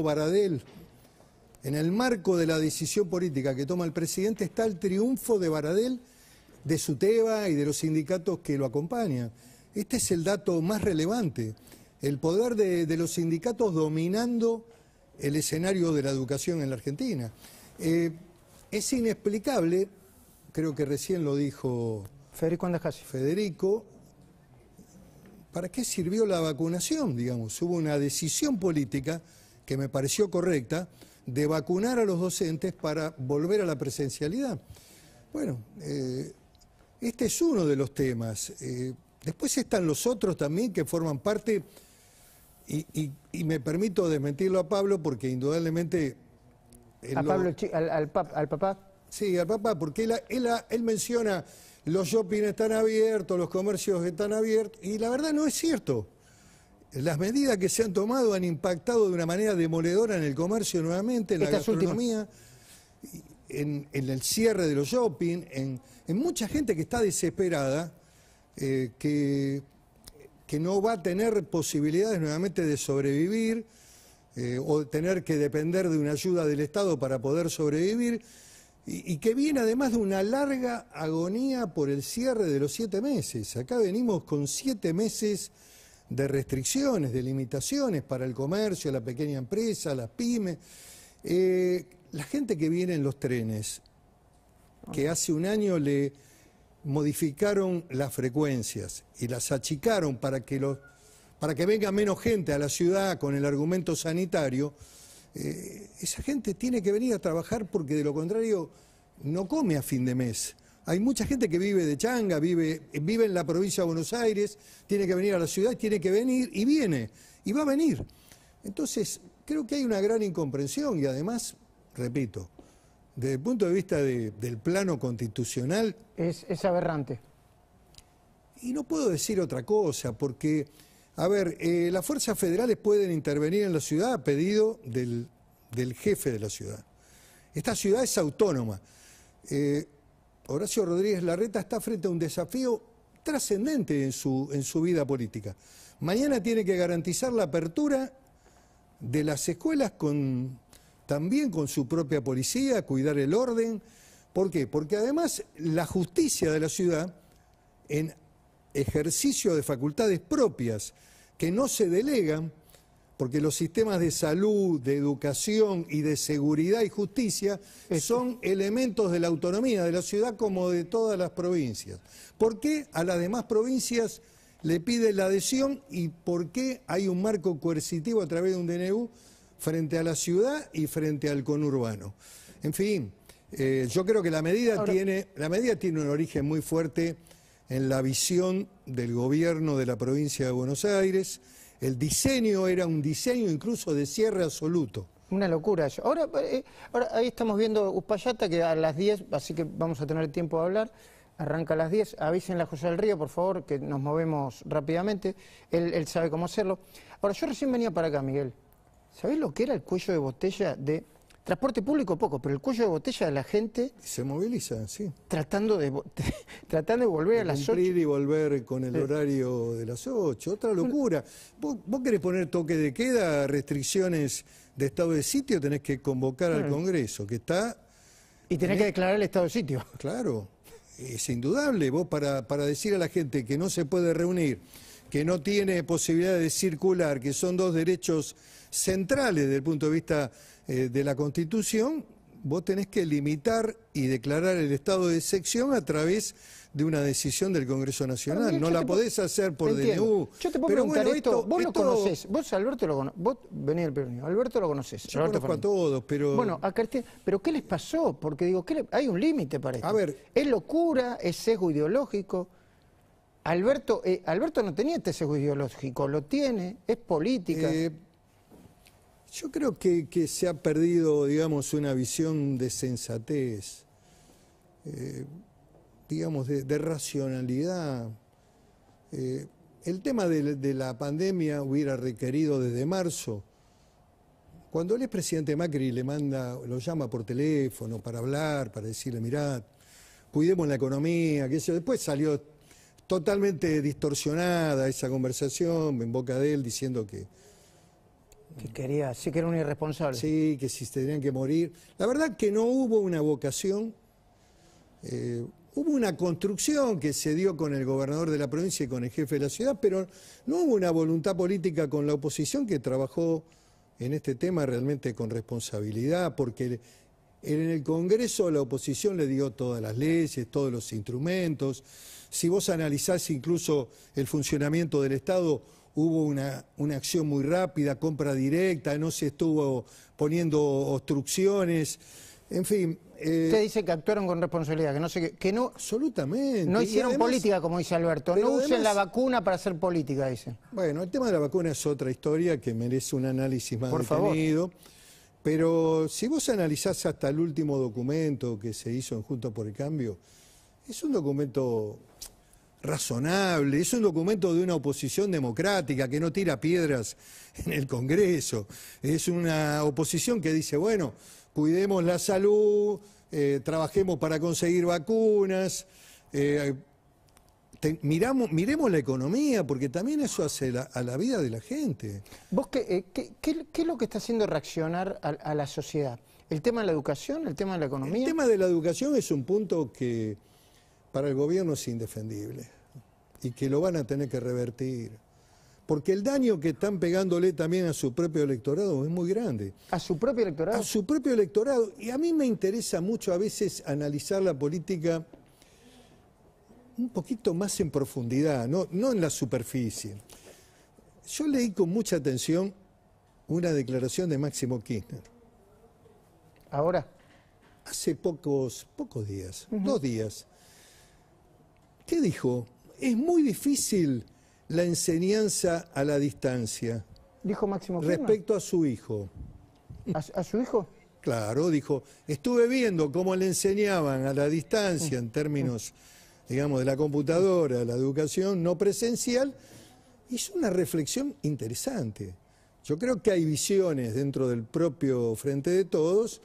Baradel. En el marco de la decisión política que toma el presidente está el triunfo de Baradel, de Suteva y de los sindicatos que lo acompañan. Este es el dato más relevante, el poder de los sindicatos dominando el escenario de la educación en la Argentina. Es inexplicable, creo que recién lo dijo Federico Andajasi. Federico, ¿para qué sirvió la vacunación? Digamos, hubo una decisión política que me pareció correcta de vacunar a los docentes para volver a la presencialidad. Bueno, este es uno de los temas. Después están los otros también que forman parte, y me permito desmentirlo a Pablo porque indudablemente... ¿Al papá? Sí, al papá, porque él menciona los shopping están abiertos, los comercios están abiertos, y la verdad no es cierto. Las medidas que se han tomado han impactado de una manera demoledora en el comercio nuevamente, en la gastronomía, en el cierre de los shopping, en mucha gente que está desesperada, que no va a tener posibilidades nuevamente de sobrevivir o tener que depender de una ayuda del Estado para poder sobrevivir, y que viene además de una larga agonía por el cierre de los 7 meses. Acá venimos con 7 meses de restricciones, de limitaciones para el comercio, la pequeña empresa, las pymes. La gente que viene en los trenes, que hace un año le modificaron las frecuencias y las achicaron para que venga menos gente a la ciudad con el argumento sanitario, esa gente tiene que venir a trabajar porque de lo contrario no come a fin de mes. Hay mucha gente que vive de changa, vive en la provincia de Buenos Aires, tiene que venir a la ciudad, tiene que venir y viene, y va a venir. Entonces, creo que hay una gran incomprensión y además, repito, desde el punto de vista del plano constitucional... Es aberrante. Y no puedo decir otra cosa, porque, a ver, las fuerzas federales pueden intervenir en la ciudad a pedido del jefe de la ciudad. Esta ciudad es autónoma. Horacio Rodríguez Larreta está frente a un desafío trascendente en su vida política. Mañana tiene que garantizar la apertura de las escuelas también con su propia policía, cuidar el orden. ¿Por qué? Porque además la justicia de la ciudad, en ejercicio de facultades propias que no se delegan, porque los sistemas de salud, de educación y de seguridad y justicia son elementos de la autonomía de la ciudad como de todas las provincias. ¿Por qué a las demás provincias le pide la adhesión y por qué hay un marco coercitivo a través de un DNU frente a la ciudad y frente al conurbano? En fin, yo creo que la medida tiene un origen muy fuerte en la visión del gobierno de la provincia de Buenos Aires. El diseño era un diseño incluso de cierre absoluto. Una locura eso. Ahora ahí estamos viendo Uspallata, que a las 10, así que vamos a tener tiempo de hablar. Arranca a las 10. Avísenle a José del Río, por favor, que nos movemos rápidamente. Él sabe cómo hacerlo. Ahora, yo recién venía para acá, Miguel. ¿Sabés lo que era el cuello de botella de... Transporte público poco, pero el cuello de botella de la gente... Se moviliza, sí. Tratando de volver a las 8. Cumplir y volver con el horario de las 8. Otra locura. ¿Vos querés poner toque de queda, restricciones de estado de sitio? Tenés que convocar al Congreso, que está... Y tenés que declarar el estado de sitio. Claro, es indudable. Vos para decir a la gente que no se puede reunir, que no tiene posibilidad de circular, que son 2 derechos centrales desde el punto de vista de la Constitución, vos tenés que limitar y declarar el estado de excepción a través de una decisión del Congreso Nacional. Miguel, no la podés hacer por DNU. Yo te puedo preguntar esto, vos lo conocés, vos Alberto lo conocés, vos venís del peronismo, Alberto lo conocés. Yo conozco a todos, pero... Bueno, a Cristina, pero ¿qué les pasó? Porque digo, hay un límite para esto. A ver... Es locura, es sesgo ideológico. Alberto no tenía este sesgo ideológico, lo tiene, es política. Yo creo que se ha perdido, digamos, una visión de sensatez, digamos, de racionalidad. El tema de la pandemia hubiera requerido desde marzo. Cuando el expresidente Macri lo llama por teléfono para hablar, para decirle, mirá, cuidemos la economía, que eso. Después salió totalmente distorsionada esa conversación en boca de él diciendo que Que quería, sí que era un irresponsable. Sí, que si tenían que morir. La verdad que no hubo una vocación, hubo una construcción que se dio con el gobernador de la provincia y con el jefe de la ciudad, pero no hubo una voluntad política con la oposición que trabajó en este tema realmente con responsabilidad, porque en el Congreso la oposición le dio todas las leyes, todos los instrumentos. Si vos analizás incluso el funcionamiento del Estado, hubo una acción muy rápida, compra directa, no se estuvo poniendo obstrucciones, en fin. Usted dice que actuaron con responsabilidad, que no sé qué, que no. Absolutamente. No hicieron además, política, como dice Alberto. No usen la vacuna para hacer política, dicen. Bueno, el tema de la vacuna es otra historia que merece un análisis más Por detenido. Pero si vos analizás hasta el último documento que se hizo en Juntos por el Cambio, es un documento razonable, es un documento de una oposición democrática que no tira piedras en el Congreso. Es una oposición que dice, bueno, cuidemos la salud, trabajemos para conseguir vacunas, miremos la economía, porque también eso hace a la vida de la gente. ¿Vos qué es lo que está haciendo reaccionar a la sociedad? ¿El tema de la educación? ¿El tema de la economía? El tema de la educación es un punto que para el gobierno es indefendible y que lo van a tener que revertir. Porque el daño que están pegándole también a su propio electorado es muy grande. ¿A su propio electorado? A su propio electorado. Y a mí me interesa mucho a veces analizar la política un poquito más en profundidad, no en la superficie. Yo leí con mucha atención una declaración de Máximo Kirchner. ¿Ahora? Hace pocos días, 2 días. ¿Qué dijo? Es muy difícil la enseñanza a la distancia. ¿Dijo Máximo Kirchner? Respecto a su hijo. ¿A su hijo? Claro, dijo, estuve viendo cómo le enseñaban a la distancia en términos, digamos, de la computadora, la educación no presencial. Hizo una reflexión interesante. Yo creo que hay visiones dentro del propio Frente de Todos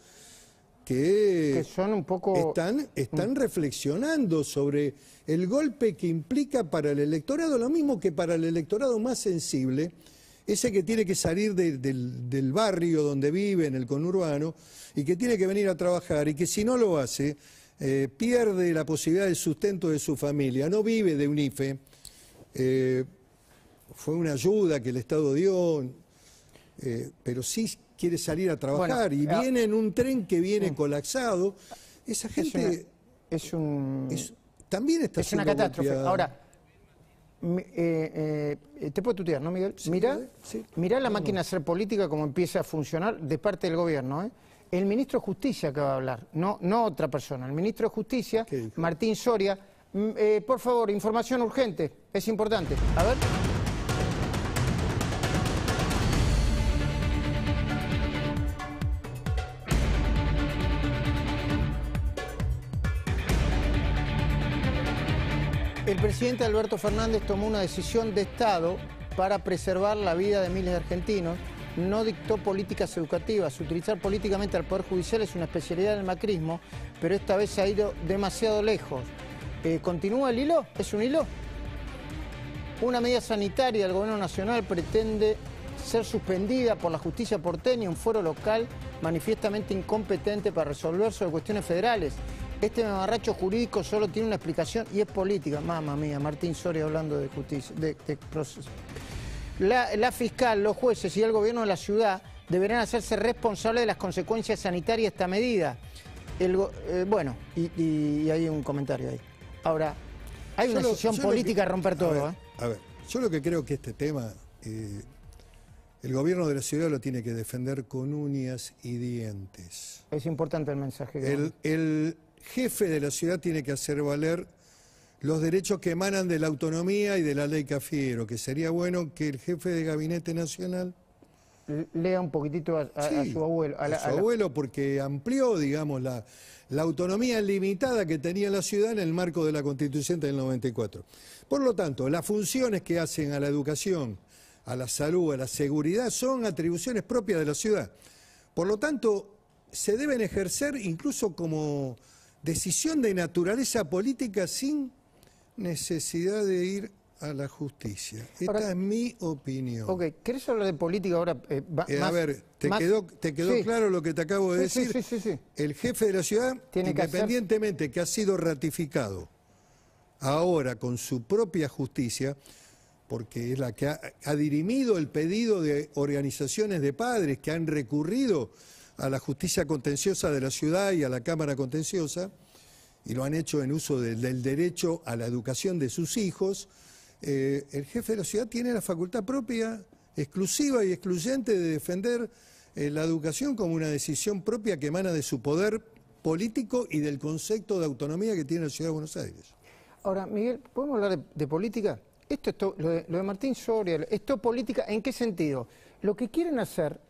que son un poco... están reflexionando sobre el golpe que implica para el electorado, lo mismo que para el electorado más sensible, ese que tiene que salir del barrio donde vive, en el conurbano, y que tiene que venir a trabajar, y que si no lo hace, pierde la posibilidad del sustento de su familia, no vive de un IFE, fue una ayuda que el Estado dio, pero sí quiere salir a trabajar, y viene en un tren que viene colapsado. Esa gente también está es una siendo catástrofe. golpeada. Ahora, te puedo tutear, ¿no, Miguel? Sí, mirá la máquina de hacer política como empieza a funcionar de parte del gobierno, ¿eh? El ministro de Justicia que va a hablar, no otra persona, el ministro de Justicia, Martín Soria. Por favor, información urgente, es importante. A ver. El presidente Alberto Fernández tomó una decisión de Estado para preservar la vida de miles de argentinos. No dictó políticas educativas. Utilizar políticamente al Poder Judicial es una especialidad del macrismo, pero esta vez se ha ido demasiado lejos. ¿Continúa el hilo? ¿Es un hilo? Una medida sanitaria del Gobierno Nacional pretende ser suspendida por la justicia porteña, un foro local manifiestamente incompetente para resolver sobre cuestiones federales. Este mamarracho jurídico solo tiene una explicación y es política. Mamma mía, Martín Soria hablando de justicia, de proceso. La fiscal, los jueces y el gobierno de la ciudad deberán hacerse responsables de las consecuencias sanitarias de esta medida. Bueno, y hay un comentario ahí. Ahora, hay una decisión política de romper todo. A ver, yo lo que creo que este tema, el gobierno de la ciudad lo tiene que defender con uñas y dientes. Es importante el mensaje. El jefe de la ciudad tiene que hacer valer los derechos que emanan de la autonomía y de la ley Cafiero, que sería bueno que el jefe de Gabinete Nacional lea un poquitito a su abuelo. A su abuelo, porque amplió, digamos, la autonomía limitada que tenía la ciudad en el marco de la Constitución del 94. Por lo tanto, las funciones que hacen a la educación, a la salud, a la seguridad, son atribuciones propias de la ciudad. Por lo tanto, se deben ejercer incluso como decisión de naturaleza política sin necesidad de ir a la justicia. Esta es mi opinión. Ok, ¿querés hablar de política ahora? A ver, ¿te quedó sí, claro lo que te acabo de sí, decir? Sí. El jefe de la ciudad, Tiene que independientemente que ha sido ratificado ahora con su propia justicia, porque es la que ha dirimido el pedido de organizaciones de padres que han recurrido a la justicia contenciosa de la ciudad y a la Cámara Contenciosa, y lo han hecho en uso del derecho a la educación de sus hijos. El jefe de la ciudad tiene la facultad propia, exclusiva y excluyente de defender la educación como una decisión propia que emana de su poder político y del concepto de autonomía que tiene la ciudad de Buenos Aires. Ahora, Miguel, ¿podemos hablar de política? Lo de Martín Soria, ¿esto es política en qué sentido? Lo que quieren hacer,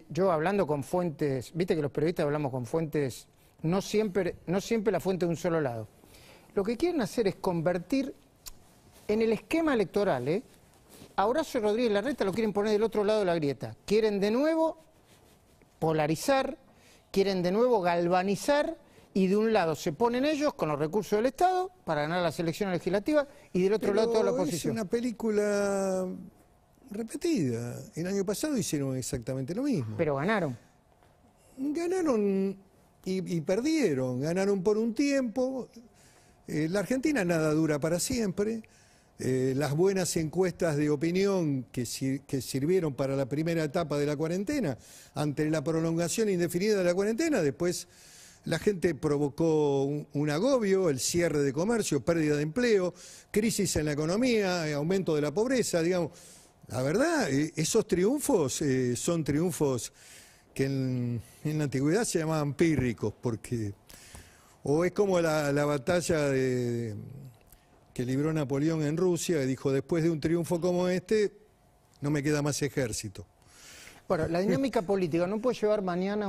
yo hablando con fuentes, viste que los periodistas hablamos con fuentes, no siempre la fuente de un solo lado. Lo que quieren hacer es convertir en el esquema electoral, a Horacio Rodríguez Larreta lo quieren poner del otro lado de la grieta. Quieren de nuevo polarizar, quieren de nuevo galvanizar, y de un lado se ponen ellos con los recursos del Estado para ganar las elecciones legislativas y del otro lado toda la oposición. Es una película repetida. El año pasado hicieron exactamente lo mismo. Pero ganaron. Ganaron y perdieron. Ganaron por un tiempo. La Argentina nada dura para siempre. Las buenas encuestas de opinión que sirvieron para la primera etapa de la cuarentena, ante la prolongación indefinida de la cuarentena, después la gente provocó un agobio, el cierre de comercio, pérdida de empleo, crisis en la economía, aumento de la pobreza, digamos. La verdad, esos triunfos son triunfos que en la antigüedad se llamaban pírricos, porque o es como la batalla que libró Napoleón en Rusia, que dijo, después de un triunfo como este, no me queda más ejército. Bueno, la dinámica política no puede llevar mañana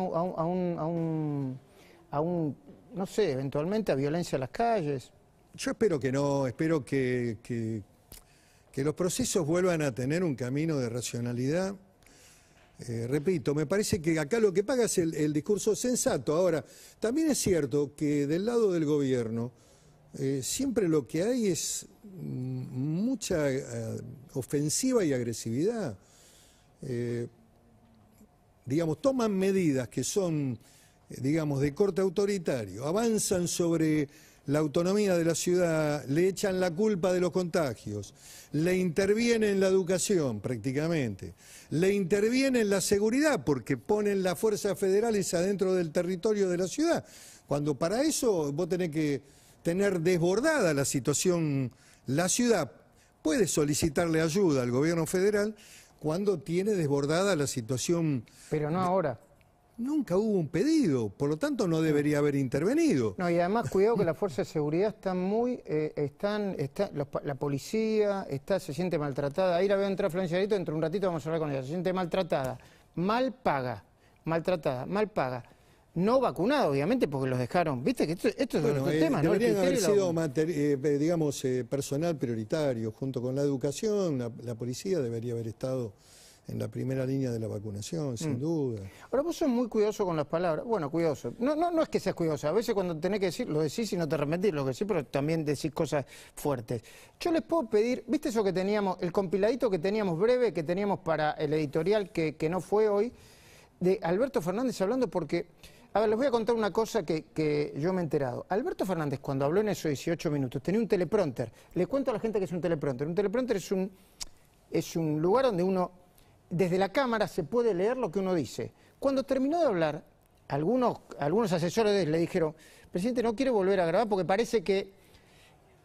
no sé, eventualmente a violencia en las calles. Yo espero que no, espero que los procesos vuelvan a tener un camino de racionalidad. Repito, me parece que acá lo que paga es el discurso sensato. Ahora, también es cierto que del lado del gobierno siempre lo que hay es mucha ofensiva y agresividad. Digamos, toman medidas que son, digamos, de corte autoritario, avanzan sobre la autonomía de la ciudad, le echan la culpa de los contagios, le interviene en la educación prácticamente, le interviene en la seguridad porque ponen las fuerzas federales adentro del territorio de la ciudad, cuando para eso vos tenés que tener desbordada la situación. La ciudad puede solicitarle ayuda al gobierno federal cuando tiene desbordada la situación. Pero no ahora. Nunca hubo un pedido, por lo tanto no debería haber intervenido. No, y además cuidado que las fuerzas de seguridad están muy, la policía se siente maltratada. Ahí la veo entrar Florencia Arito, dentro de un ratito vamos a hablar con ella. Se siente maltratada, mal paga, maltratada, mal paga. No vacunada, obviamente, porque los dejaron. Viste que esto es otro tema, ¿no? Deberían haber sido, digamos, personal prioritario, junto con la educación. La policía debería haber estado en la primera línea de la vacunación, sin duda. Ahora, vos sos muy cuidadoso con las palabras. Bueno, cuidadoso. No es que seas cuidadoso. A veces cuando tenés que decir, lo decís y no te arrepentís, lo que decís, pero también decís cosas fuertes. Yo les puedo pedir, ¿viste eso que teníamos, el compiladito que teníamos breve, que teníamos para el editorial que no fue hoy, de Alberto Fernández hablando? Porque, a ver, les voy a contar una cosa que yo me he enterado. Alberto Fernández, cuando habló en esos 18 minutos, tenía un teleprompter. Les cuento a la gente que es un teleprompter. Un teleprompter es un lugar donde uno, desde la cámara, se puede leer lo que uno dice. Cuando terminó de hablar, algunos asesores de él le dijeron, presidente, no quiere volver a grabar porque parece que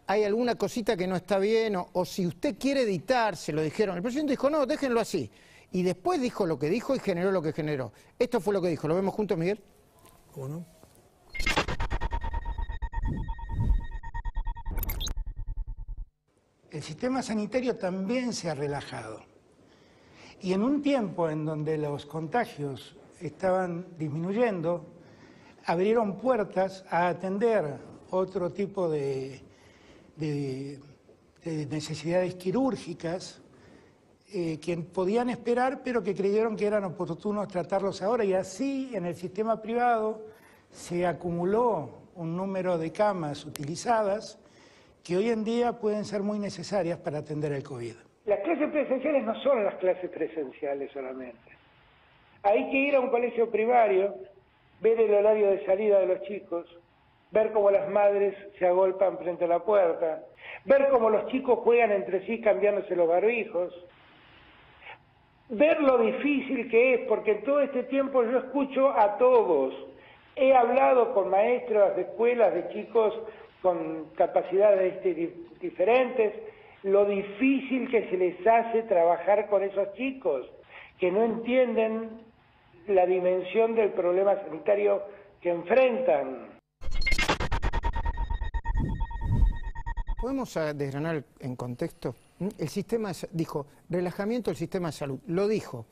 hay alguna cosita que no está bien, o si usted quiere editar, se lo dijeron. El presidente dijo, no, déjenlo así. Y después dijo lo que dijo y generó lo que generó. Esto fue lo que dijo. ¿Lo vemos juntos, Miguel? ¿Cómo no? El sistema sanitario también se ha relajado. Y en un tiempo en donde los contagios estaban disminuyendo, abrieron puertas a atender otro tipo de necesidades quirúrgicas que podían esperar, pero que creyeron que eran oportunos tratarlos ahora. Y así, en el sistema privado, se acumuló un número de camas utilizadas que hoy en día pueden ser muy necesarias para atender el COVID. Las clases presenciales no son las clases presenciales solamente. Hay que ir a un colegio primario, ver el horario de salida de los chicos, ver cómo las madres se agolpan frente a la puerta, ver cómo los chicos juegan entre sí cambiándose los barbijos, ver lo difícil que es, porque en todo este tiempo yo escucho a todos. He hablado con maestros de escuelas, de chicos con capacidades diferentes, lo difícil que se les hace trabajar con esos chicos, que no entienden la dimensión del problema sanitario que enfrentan. ¿Podemos desgranar en contexto? El sistema, dijo, relajamiento del sistema de salud, lo dijo.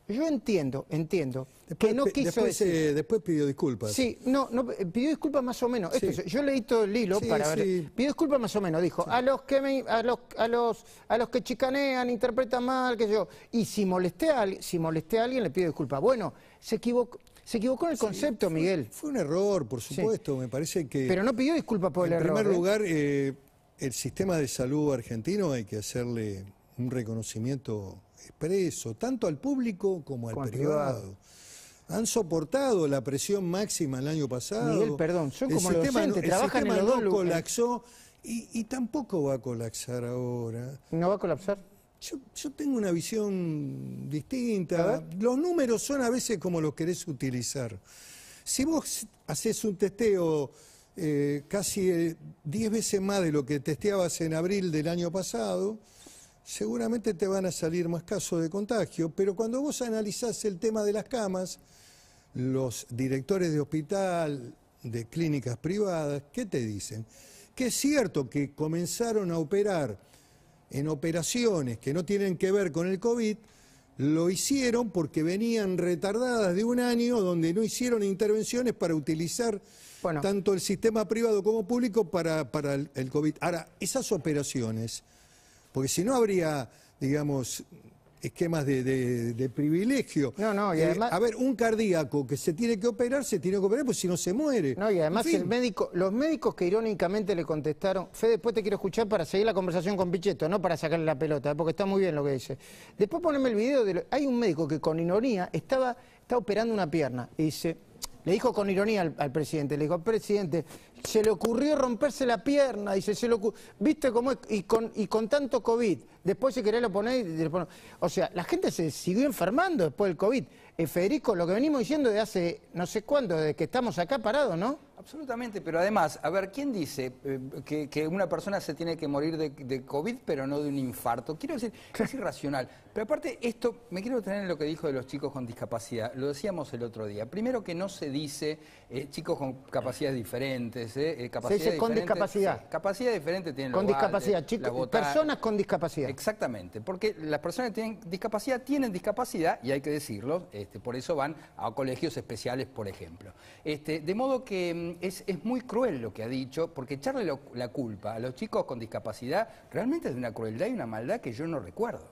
Yo entiendo Después, que no quiso decir... después pidió disculpas. Sí, no, pidió disculpas más o menos. Sí. Yo leí todo el hilo para ver. Sí. Pidió disculpas más o menos, dijo, sí. a los que chicanean, interpretan mal, que yo. Y si molesté a alguien, le pido disculpas. Bueno, se equivocó en el concepto, Miguel. Fue un error, por supuesto, me parece que... Pero no pidió disculpas por el error. En primer lugar, el sistema de salud argentino hay que hacerle un reconocimiento expreso, tanto al público como al privado. Han soportado la presión máxima el año pasado. Miguel, perdón, son como los docentes, trabajan en los dos lugares. Colapsó y tampoco va a colapsar ahora. ¿No va a colapsar? Yo tengo una visión distinta. Los números son a veces como los querés utilizar. Si vos haces un testeo casi 10 veces más de lo que testeabas en abril del año pasado, seguramente te van a salir más casos de contagio, pero cuando vos analizás el tema de las camas, los directores de hospital, de clínicas privadas, ¿qué te dicen? Que es cierto que comenzaron a operar en operaciones que no tienen que ver con el COVID, lo hicieron porque venían retardadas de un año donde no hicieron intervenciones para utilizar tanto el sistema privado como público para el COVID. Ahora, esas operaciones... Porque si no habría, digamos, esquemas de privilegio. No, y además... a ver, un cardíaco que se tiene que operar, pues si no se muere. No, y además los médicos que irónicamente le contestaron, Fede, después te quiero escuchar para seguir la conversación con Pichetto, no para sacarle la pelota, porque está muy bien lo que dice. Después poneme el video, hay un médico que con ironía está operando una pierna y dice... Le dijo con ironía al presidente, le dijo, presidente, se le ocurrió romperse la pierna, dice, ¿viste cómo es? Y con tanto COVID, después si querés lo ponés, o sea, la gente se siguió enfermando después del COVID. Federico, lo que venimos diciendo de hace no sé cuánto, desde que estamos acá parados, ¿no? Absolutamente, pero además, a ver, ¿quién dice que una persona se tiene que morir de COVID, pero no de un infarto? Quiero decir, es irracional. Pero aparte, esto, me quiero detener en lo que dijo de los chicos con discapacidad. Lo decíamos el otro día. Primero que no se dice chicos con capacidades diferentes. Se dice con discapacidad. Sí, capacidad diferente tienen con los discapacidad, chicos, personas con discapacidad. Exactamente, porque las personas que tienen discapacidad, y hay que decirlo, por eso van a colegios especiales, por ejemplo. De modo que es muy cruel lo que ha dicho, porque echarle la culpa a los chicos con discapacidad realmente es de una crueldad y una maldad que yo no recuerdo.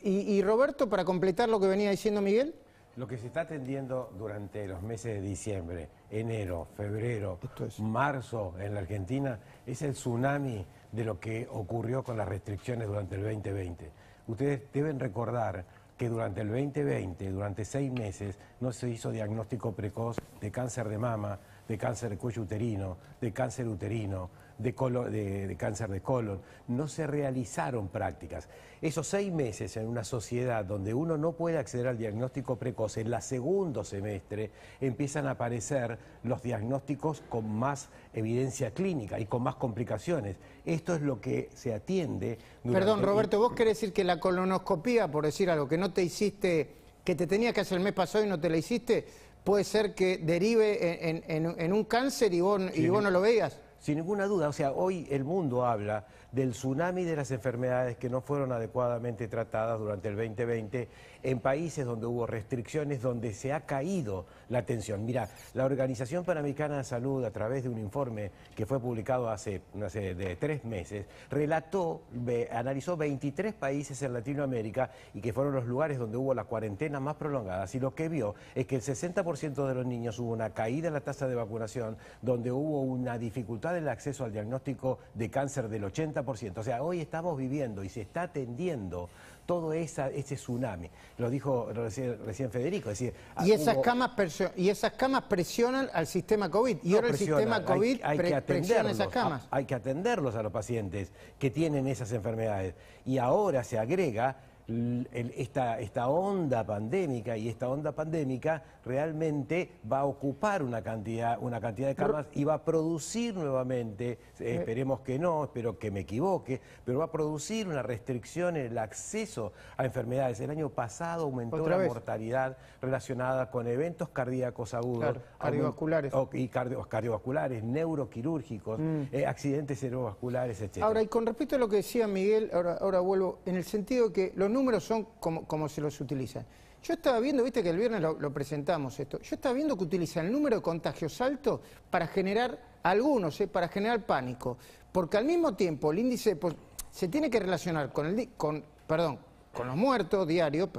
Y Roberto, para completar lo que venía diciendo Miguel. Lo que se está atendiendo durante los meses de diciembre, enero, febrero, marzo en la Argentina es el tsunami de lo que ocurrió con las restricciones durante el 2020. Ustedes deben recordar que durante el 2020, durante 6 meses, no se hizo diagnóstico precoz de cáncer de mama, de cáncer de cuello uterino, de cáncer uterino, de cáncer de colon. No se realizaron prácticas. Esos 6 meses en una sociedad donde uno no puede acceder al diagnóstico precoz, en el segundo semestre empiezan a aparecer los diagnósticos con más evidencia clínica y con más complicaciones. Esto es lo que se atiende. Perdón, Roberto, ¿vos querés decir que la colonoscopía, por decir algo, que no te hiciste, que te tenía que hacer el mes pasado y no te la hiciste, puede ser que derive en un cáncer y vos no lo veas? Sin ninguna duda, o sea, hoy el mundo habla del tsunami de las enfermedades que no fueron adecuadamente tratadas durante el 2020 en países donde hubo restricciones, donde se ha caído la atención. Mira, la Organización Panamericana de Salud, a través de un informe que fue publicado hace 3 meses, analizó 23 países en Latinoamérica y que fueron los lugares donde hubo las cuarentenas más prolongadas, y lo que vio es que el 60% de los niños hubo una caída en la tasa de vacunación, donde hubo una dificultad causar el acceso al diagnóstico de cáncer del 80%. O sea, hoy estamos viviendo y se está atendiendo todo ese tsunami. Lo dijo recién Federico. Es decir, y esas camas presionan al sistema COVID. Y ahora el sistema COVID presiona esas camas. Hay que atenderlos a los pacientes que tienen esas enfermedades. Y ahora se agrega esta onda pandémica, y esta onda pandémica realmente va a ocupar una cantidad de camas y va a producir nuevamente, esperemos que no, espero que me equivoque, pero va a producir una restricción en el acceso a enfermedades. El año pasado aumentó la mortalidad relacionada con eventos cardíacos agudos, cardiovasculares, cardiovasculares, neuroquirúrgicos, accidentes cerebrovasculares, etc. Ahora, y con respecto a lo que decía Miguel, ahora vuelvo, en el sentido de que los números son como se los utilizan. Yo estaba viendo, viste que el viernes lo presentamos esto, yo estaba viendo que utilizan el número de contagios alto para generar, algunos, para generar pánico, porque al mismo tiempo el índice se tiene que relacionar con los muertos diarios,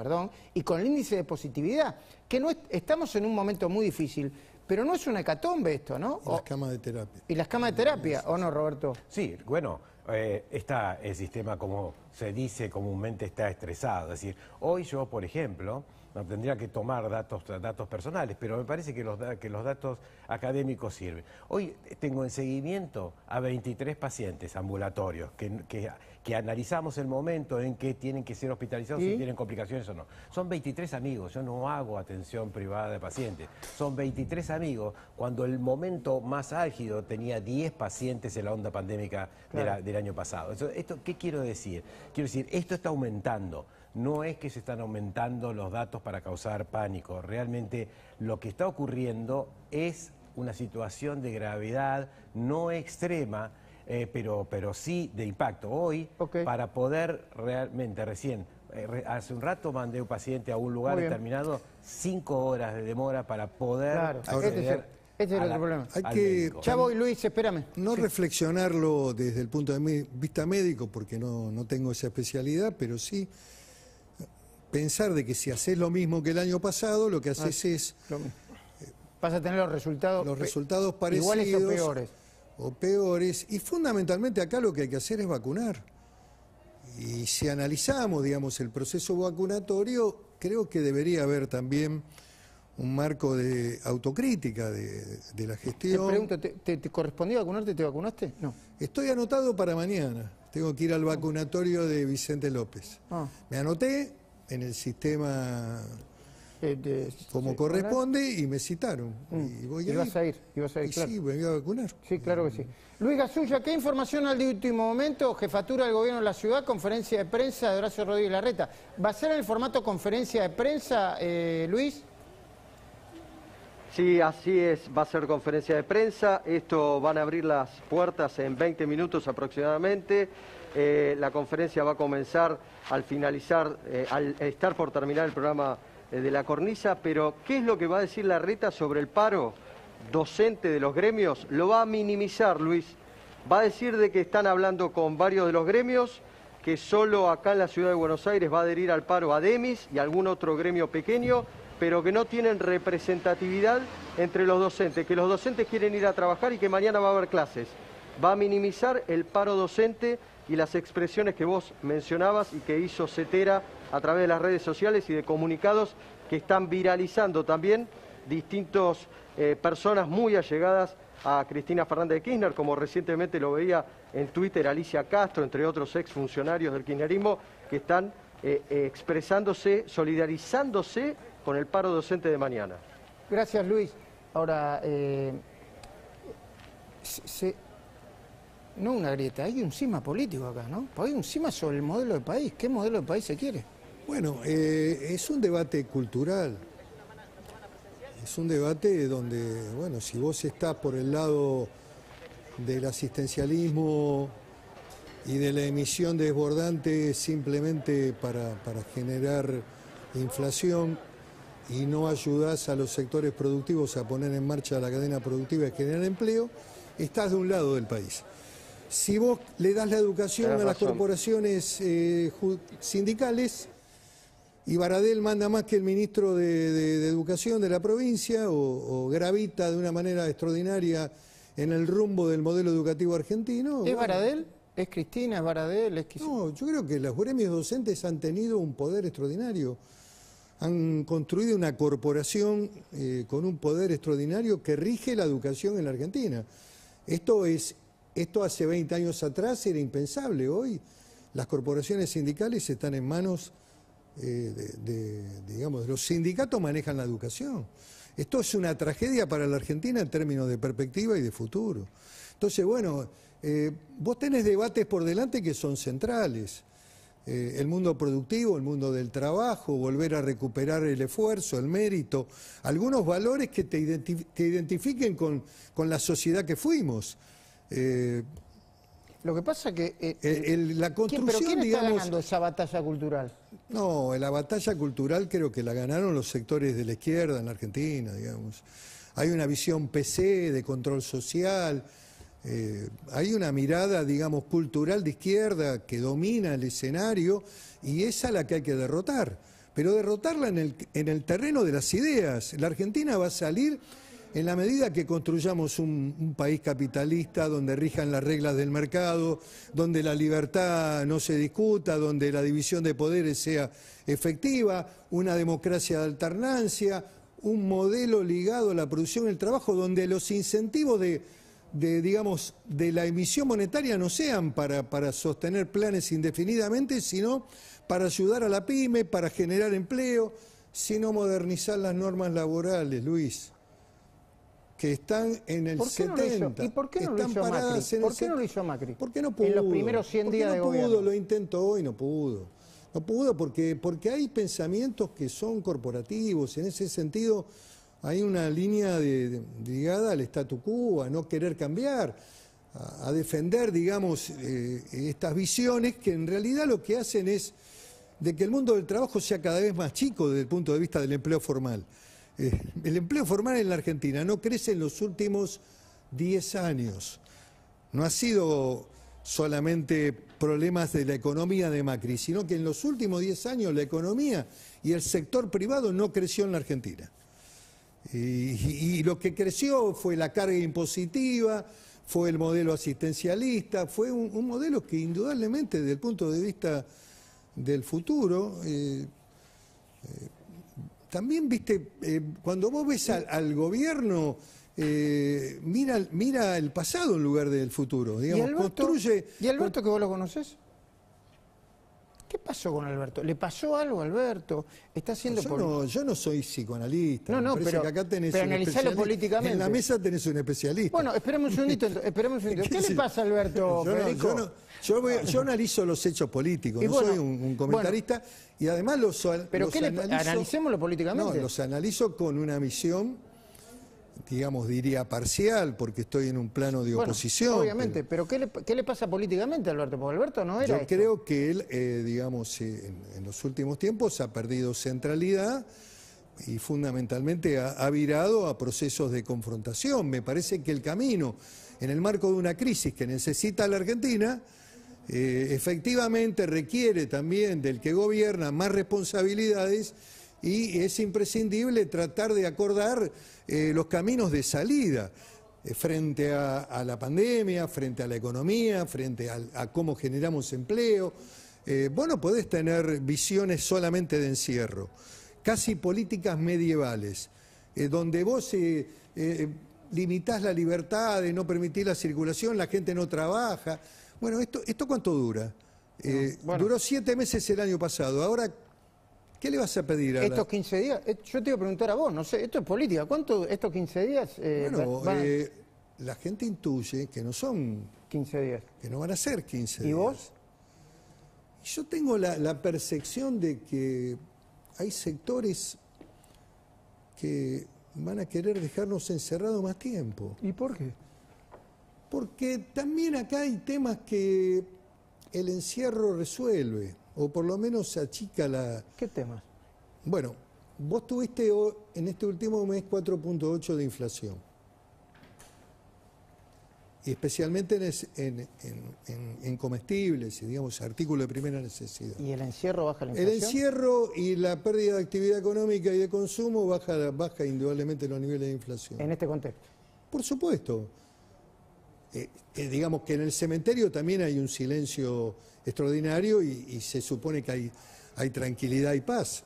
y con el índice de positividad, que no estamos en un momento muy difícil, pero no es una hecatombe esto, ¿no? Y las camas de terapia. ¿Y las camas de terapia, o no, Roberto? Sí, bueno, el sistema, como se dice comúnmente, está estresado. Es decir, hoy yo, por ejemplo, no tendría que tomar datos personales, pero me parece que los datos académicos sirven. Hoy tengo en seguimiento a 23 pacientes ambulatorios que analizamos el momento en que tienen que ser hospitalizados, si tienen complicaciones o no. Son 23 amigos, yo no hago atención privada de pacientes. Son 23 amigos, cuando el momento más álgido tenía 10 pacientes en la onda pandémica del año pasado. ¿Qué quiero decir? Quiero decir, esto está aumentando. No es que se están aumentando los datos para causar pánico. Realmente lo que está ocurriendo es una situación de gravedad no extrema, pero sí de impacto. Hoy, para poder realmente, hace un rato mandé un paciente a un lugar determinado, 5 horas de demora para poder acceder. Este es el otro problema. Hay que, Chavo y Luis, espérame. No reflexionarlo desde el punto de vista médico, porque no tengo esa especialidad, pero sí pensar de que si haces lo mismo que el año pasado, lo que haces es... Vas a tener los resultados parecidos. Iguales o peores. O peores. Y fundamentalmente acá lo que hay que hacer es vacunar. Y si analizamos, digamos, el proceso vacunatorio, creo que debería haber también un marco de autocrítica de la gestión. Te pregunto, ¿te correspondía vacunarte? ¿Te vacunaste? No. Estoy anotado para mañana. Tengo que ir al vacunatorio de Vicente López. Me anoté en el sistema como corresponde y me citaron. Y voy a ir. Ibas a ir, claro. Sí, me voy a vacunar. Sí, claro que sí. Luis Gasulla, ¿qué información al de último momento? Jefatura del Gobierno de la Ciudad, conferencia de prensa de Horacio Rodríguez Larreta. ¿Va a ser en el formato conferencia de prensa, Luis? Sí, así es, va a ser conferencia de prensa. Esto van a abrir las puertas en 20 minutos aproximadamente. La conferencia va a comenzar al finalizar, al estar por terminar el programa de la cornisa, pero ¿qué es lo que va a decir Larreta sobre el paro docente de los gremios? Lo va a minimizar, Luis. Va a decir de que están hablando con varios de los gremios, que solo acá en la ciudad de Buenos Aires va a adherir al paro ADEMIS y algún otro gremio pequeño, pero que no tienen representatividad entre los docentes, que los docentes quieren ir a trabajar y que mañana va a haber clases. Va a minimizar el paro docente y las expresiones que vos mencionabas y que hizo Cetera a través de las redes sociales y de comunicados que están viralizando también distintas personas muy allegadas a Cristina Fernández de Kirchner, como recientemente lo veía en Twitter Alicia Castro, entre otros exfuncionarios del kirchnerismo, que están expresándose, solidarizándose con el paro docente de mañana. Gracias, Luis. Ahora, no una grieta, hay un cisma político acá, ¿no? Hay un cisma sobre el modelo de país. ¿Qué modelo de país se quiere? Bueno, es un debate cultural. Es un debate donde, bueno, si vos estás por el lado del asistencialismo y de la emisión desbordante simplemente para generar inflación y no ayudás a los sectores productivos a poner en marcha la cadena productiva y generar empleo, estás de un lado del país. Si vos le das la educación a las corporaciones sindicales y Baradel manda más que el ministro de Educación de la provincia o gravita de una manera extraordinaria en el rumbo del modelo educativo argentino. ¿Es Baradel? ¿Es Cristina? ¿Es Baradel? No, yo creo que los gremios docentes han tenido un poder extraordinario. Han construido una corporación con un poder extraordinario que rige la educación en la Argentina. Esto hace 20 años atrás era impensable. Hoy las corporaciones sindicales están en manos digamos, los sindicatos manejan la educación. Esto es una tragedia para la Argentina en términos de perspectiva y de futuro. Entonces, bueno, vos tenés debates por delante que son centrales. El mundo productivo, el mundo del trabajo, volver a recuperar el esfuerzo, el mérito, algunos valores que te identifiquen con la sociedad que fuimos. Lo que pasa que... la construcción, ¿pero quién está digamos, ganando esa batalla cultural? No, la batalla cultural creo que la ganaron los sectores de la izquierda en la Argentina, digamos. Hay una visión PC de control social, hay una mirada, digamos, cultural de izquierda que domina el escenario y esa es la que hay que derrotar. Pero derrotarla en el terreno de las ideas. La Argentina va a salir en la medida que construyamos un país capitalista donde rijan las reglas del mercado, donde la libertad no se discuta, donde la división de poderes sea efectiva, una democracia de alternancia, un modelo ligado a la producción y el trabajo, donde los incentivos digamos, de la emisión monetaria no sean para sostener planes indefinidamente, sino para ayudar a la pyme, para generar empleo, sino modernizar las normas laborales, Luis, que están en el 70. ¿Y por qué no lo hizo Macri? ¿Por qué no lo hizo Macri? Porque no pudo. En los primeros 100 días de gobierno. No pudo, lo intentó y no pudo. No pudo porque hay pensamientos que son corporativos. En ese sentido hay una línea ligada al statu quo, a no querer cambiar, a defender, digamos, estas visiones que en realidad lo que hacen es de que el mundo del trabajo sea cada vez más chico desde el punto de vista del empleo formal. El empleo formal en la Argentina no crece en los últimos 10 años. No ha sido solamente problemas de la economía de Macri, sino que en los últimos 10 años la economía y el sector privado no creció en la Argentina. Y lo que creció fue la carga impositiva, fue el modelo asistencialista, fue un modelo que indudablemente desde el punto de vista del futuro... También, viste, cuando vos ves al gobierno, mira el pasado en lugar del futuro. Digamos, ¿Y Alberto, que vos lo conocés? ¿Qué pasó con Alberto? ¿Le pasó algo a Alberto? ¿Está haciendo yo no soy psicoanalista. No, pero que acá tenés pero analizalo políticamente. En la mesa tenés un especialista. Bueno, esperemos un segundito. ¿Qué le pasa a Alberto, Federico? Yo analizo los hechos políticos, no soy un comentarista. Y además analicémoslo políticamente. No, los analizo con una visión, digamos, diría parcial, porque estoy en un plano de oposición. Obviamente, pero ¿qué le pasa políticamente a Alberto? Porque Alberto no era Yo creo que él, digamos, en los últimos tiempos ha perdido centralidad y fundamentalmente ha virado a procesos de confrontación. Me parece que el camino, en el marco de una crisis que necesita la Argentina, efectivamente requiere también del que gobierna más responsabilidades y es imprescindible tratar de acordar los caminos de salida frente a la pandemia, frente a la economía, frente a cómo generamos empleo. Vos no podés tener visiones solamente de encierro, casi políticas medievales, donde vos limitás la libertad de no permitir la circulación, la gente no trabaja. Bueno, ¿esto cuánto dura? Duró 7 meses el año pasado. Ahora, ¿qué le vas a pedir a estos 15 días? Yo te iba a preguntar a vos, no sé, esto es política. ¿Cuánto estos 15 días? La gente intuye que no son 15 días. Que no van a ser 15 días. ¿Y vos? Yo tengo la percepción de que hay sectores que van a querer dejarnos encerrados más tiempo. ¿Y por qué? Porque también acá hay temas que el encierro resuelve, o por lo menos achica la... ¿Qué temas? Bueno, vos tuviste en este último mes 4.8 de inflación, y especialmente en comestibles, y digamos, artículos de primera necesidad. ¿Y el encierro baja la inflación? El encierro y la pérdida de actividad económica y de consumo baja indudablemente los niveles de inflación. En este contexto. Por supuesto. digamos que en el cementerio también hay un silencio extraordinario y se supone que hay tranquilidad y paz.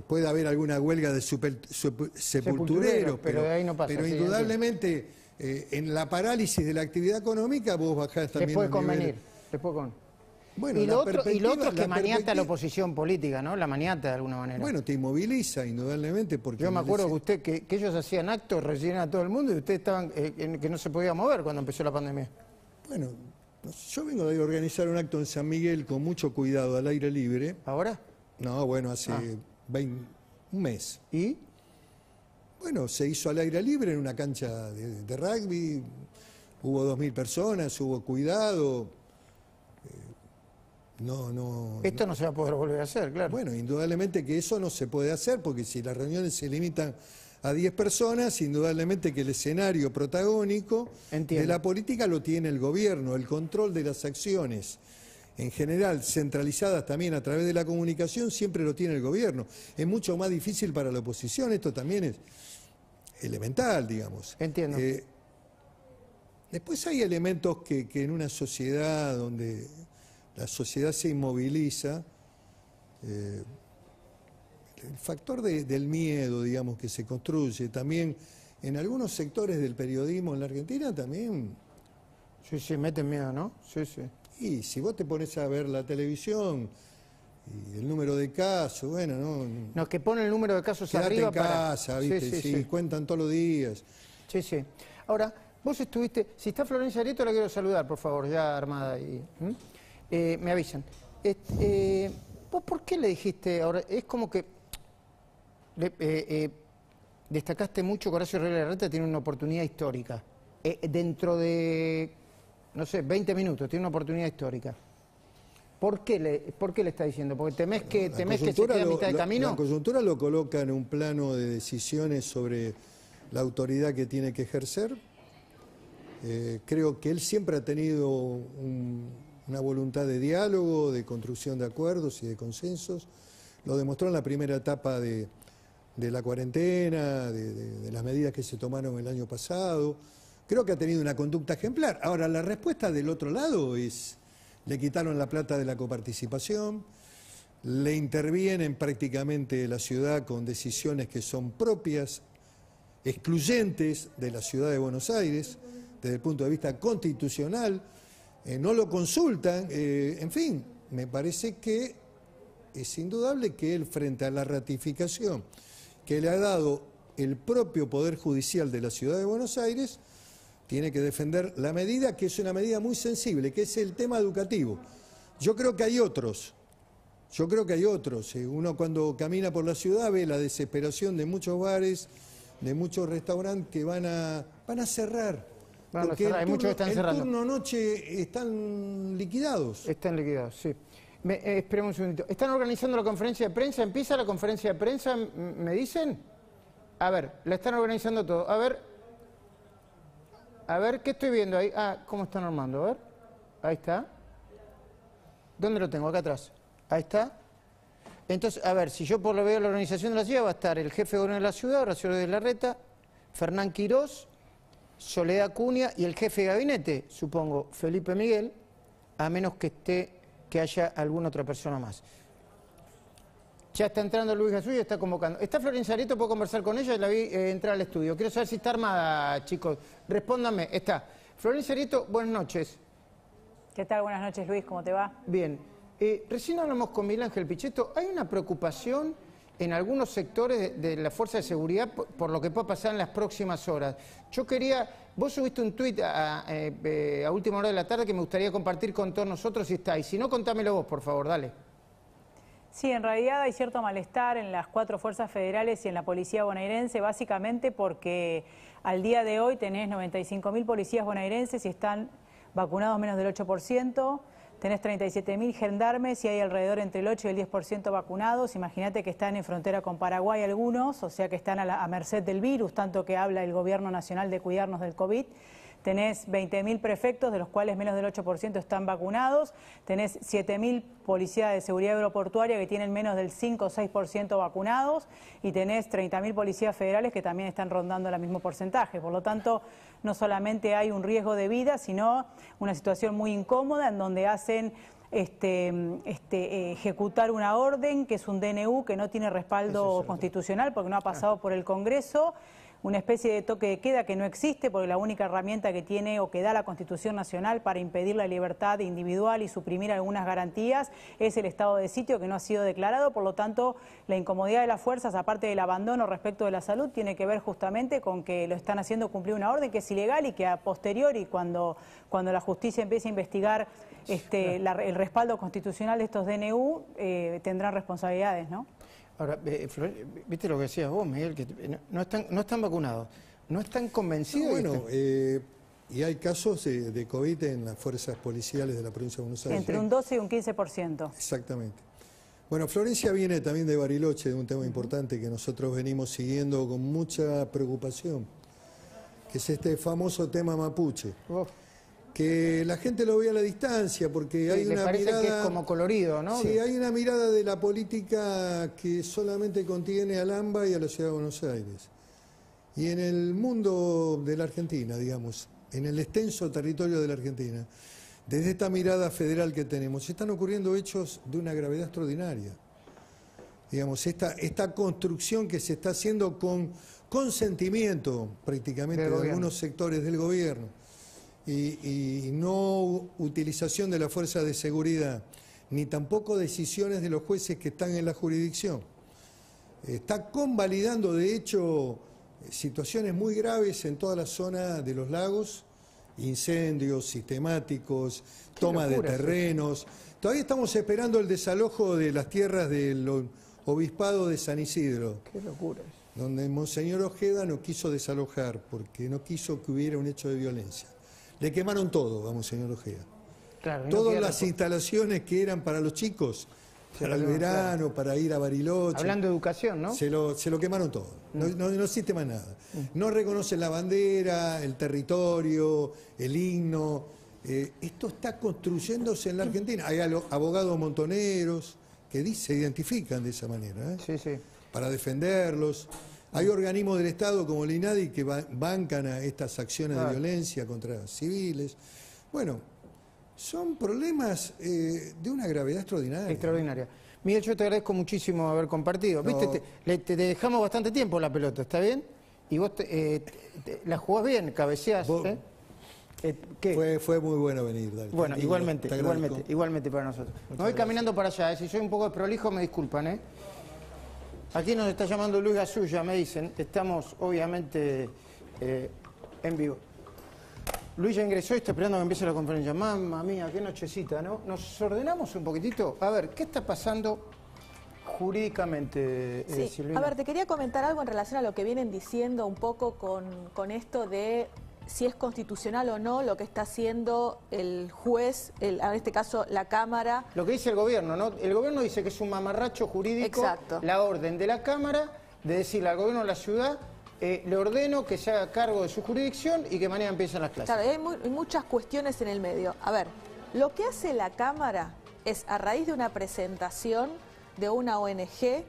Puede haber alguna huelga de sepultureros, pero de ahí no pasa, pero sí, indudablemente en la parálisis de la actividad económica vos bajás también les puede los convenir, niveles. les puede convenir. Bueno, Y lo otro es que maniata la perspectiva- oposición política, ¿no? La maniata de alguna manera. Bueno, te inmoviliza indudablemente porque... Yo me acuerdo que ellos hacían actos, recibían a todo el mundo y ustedes estaban que no se podía mover cuando empezó la pandemia. Bueno, yo vengo de organizar un acto en San Miguel con mucho cuidado al aire libre. ¿Ahora? No, bueno, hace un mes. ¿Y? Bueno, se hizo al aire libre en una cancha de rugby, hubo 2.000 personas, hubo cuidado. Esto no se va a poder volver a hacer, claro. Bueno, indudablemente que eso no se puede hacer, porque si las reuniones se limitan a 10 personas, indudablemente que el escenario protagónico de la política lo tiene el gobierno, el control de las acciones, en general centralizadas también a través de la comunicación, siempre lo tiene el gobierno. Es mucho más difícil para la oposición, esto también es elemental, digamos. Entiendo. Después hay elementos que en una sociedad donde la sociedad se inmoviliza, el factor del miedo, digamos, que se construye también en algunos sectores del periodismo en la Argentina también. Sí, meten miedo, ¿no? Sí. Y si vos te pones a ver la televisión y el número de casos, bueno, No, que ponen el número de casos quédate arriba en casa, ¿viste? Sí, cuentan todos los días. Sí. Ahora, vos estuviste... Si está Florencia Arieto, la quiero saludar, por favor, ya armada. Me avisan. ¿Vos por qué le dijiste ahora? Es como que destacaste mucho que Horacio Herrera Larreta tiene una oportunidad histórica. Dentro de, no sé, 20 minutos, tiene una oportunidad histórica. ¿Por qué le está diciendo? ¿Porque temés que se quede a mitad de camino? La coyuntura lo coloca en un plano de decisiones sobre la autoridad que tiene que ejercer. Creo que él siempre ha tenido una voluntad de diálogo, de construcción de acuerdos y de consensos. Lo demostró en la primera etapa de la cuarentena, de las medidas que se tomaron el año pasado. Creo que ha tenido una conducta ejemplar. Ahora, la respuesta del otro lado es: le quitaron la plata de la coparticipación, le intervienen prácticamente la ciudad con decisiones que son propias, excluyentes de la ciudad de Buenos Aires, desde el punto de vista constitucional. No lo consultan, en fin, me parece que es indudable que él, frente a la ratificación que le ha dado el propio Poder Judicial de la Ciudad de Buenos Aires, tiene que defender la medida, que es una medida muy sensible, que es el tema educativo. Yo creo que hay otros. Uno cuando camina por la ciudad ve la desesperación de muchos bares, de muchos restaurantes que van a cerrar. Porque el turno noche están liquidados. Están liquidados, sí. Esperemos un segundito. ¿Están organizando la conferencia de prensa? ¿Empieza la conferencia de prensa? ¿Me dicen? A ver, la están organizando todo. A ver, ¿qué estoy viendo ahí? ¿Cómo están armando? A ver, ahí está. ¿Dónde lo tengo? Acá atrás. Ahí está. Entonces, a ver, si yo por lo veo la organización de la ciudad, va a estar el jefe de gobierno de la ciudad, Horacio de Larreta, Fernán Quirós, Soledad Acuña y el jefe de gabinete, supongo, Felipe Miguel, a menos que haya alguna otra persona más. Ya está entrando Luis Gasulla, está convocando. ¿Está Florencia Arieto? ¿Puedo conversar con ella? La vi entrar al estudio. Quiero saber si está armada, chicos. Respóndanme. Está. Florencia Arieto, buenas noches. ¿Qué tal? Buenas noches, Luis. ¿Cómo te va? Bien. Recién hablamos con Miguel Ángel Pichetto. Hay una preocupación en algunos sectores de la Fuerza de Seguridad por lo que pueda pasar en las próximas horas. Yo quería... Vos subiste un tuit a última hora de la tarde que me gustaría compartir con todos nosotros si está. Y si no, contámelo vos, por favor. Dale. Sí, en realidad hay cierto malestar en las 4 fuerzas federales y en la policía bonaerense, básicamente porque al día de hoy tenés 95.000 policías bonaerenses y están vacunados menos del 8%, tenés 37.000 gendarmes y hay alrededor entre el 8 y el 10% vacunados. Imagínate que están en frontera con Paraguay algunos, o sea que están a merced del virus, tanto que habla el gobierno nacional de cuidarnos del COVID. tenés 20.000 prefectos, de los cuales menos del 8% están vacunados, tenés 7.000 policías de seguridad aeroportuaria que tienen menos del 5 o 6% vacunados, y tenés 30.000 policías federales que también están rondando el mismo porcentaje. Por lo tanto, no solamente hay un riesgo de vida, sino una situación muy incómoda en donde hacen ejecutar una orden que es un DNU que no tiene respaldo constitucional porque no ha pasado por el Congreso, una especie de toque de queda que no existe porque la única herramienta que tiene o que da la Constitución Nacional para impedir la libertad individual y suprimir algunas garantías es el estado de sitio que no ha sido declarado. Por lo tanto, la incomodidad de las fuerzas, aparte del abandono respecto de la salud, tiene que ver justamente con que lo están haciendo cumplir una orden que es ilegal y que a posteriori, cuando la justicia empiece a investigar el respaldo constitucional de estos DNU, tendrán responsabilidades, ¿no? Ahora, viste lo que decías vos, Miguel, que no están vacunados, no están convencidos. Bueno, y hay casos de COVID en las fuerzas policiales de la provincia de Buenos Aires. Entre un 12 y un 15%. Exactamente. Bueno, Florencia viene también de Bariloche, de un tema importante que nosotros venimos siguiendo con mucha preocupación, que es este famoso tema mapuche. Que la gente lo ve a la distancia porque hay una mirada... que es como colorido, ¿no? Sí, hay una mirada de la política que solamente contiene al AMBA y a la Ciudad de Buenos Aires. Y en el mundo de la Argentina, digamos, en el extenso territorio de la Argentina, desde esta mirada federal que tenemos, están ocurriendo hechos de una gravedad extraordinaria. Digamos, esta construcción que se está haciendo con consentimiento prácticamente de algunos sectores del gobierno, y no utilización de la fuerza de seguridad, ni tampoco decisiones de los jueces que están en la jurisdicción. Está convalidando, de hecho, situaciones muy graves en toda la zona de los lagos, incendios sistemáticos, toma de terrenos. Todavía estamos esperando el desalojo de las tierras del obispado de San Isidro. Qué locura. Donde Monseñor Ojeda no quiso desalojar porque no quiso que hubiera un hecho de violencia. Le quemaron todo a Monseñor Ojeda. Claro, todas las instalaciones que eran para los chicos, para el verano, para ir a Bariloche. Hablando de educación, ¿no? Se lo quemaron todo. No existe más nada. No reconocen la bandera, el territorio, el himno. Esto está construyéndose en la Argentina. Hay abogados montoneros que se identifican de esa manera, para defenderlos. Hay organismos del Estado como el INADI que bancan a estas acciones de violencia contra civiles. Bueno, son problemas de una gravedad extraordinaria. Extraordinaria. Miguel, yo te agradezco muchísimo haber compartido. No. Viste, te dejamos bastante tiempo la pelota, ¿está bien? Y vos la jugás bien, cabeceás. ¿Qué? Fue muy bueno venir. Dale, bueno, tranquilo, igualmente para nosotros. Me voy caminando para allá. Si soy un poco desprolijo, me disculpan, Aquí nos está llamando Luis Gasulla, me dicen. Estamos, obviamente, en vivo. Luis ya ingresó y está esperando que empiece la conferencia. Mamma mía, qué nochecita, ¿no? Nos ordenamos un poquitito. A ver, ¿qué está pasando jurídicamente, Silvina? A ver, te quería comentar algo en relación a lo que vienen diciendo un poco con esto de si es constitucional o no lo que está haciendo el juez, en este caso la Cámara. Lo que dice el gobierno, ¿no? El gobierno dice que es un mamarracho jurídico. Exacto. La orden de la Cámara de decirle al gobierno de la ciudad, le ordeno que se haga cargo de su jurisdicción y que mañana empiecen las clases. Claro, hay muchas cuestiones en el medio. A ver, lo que hace la Cámara es, a raíz de una presentación de una ONG,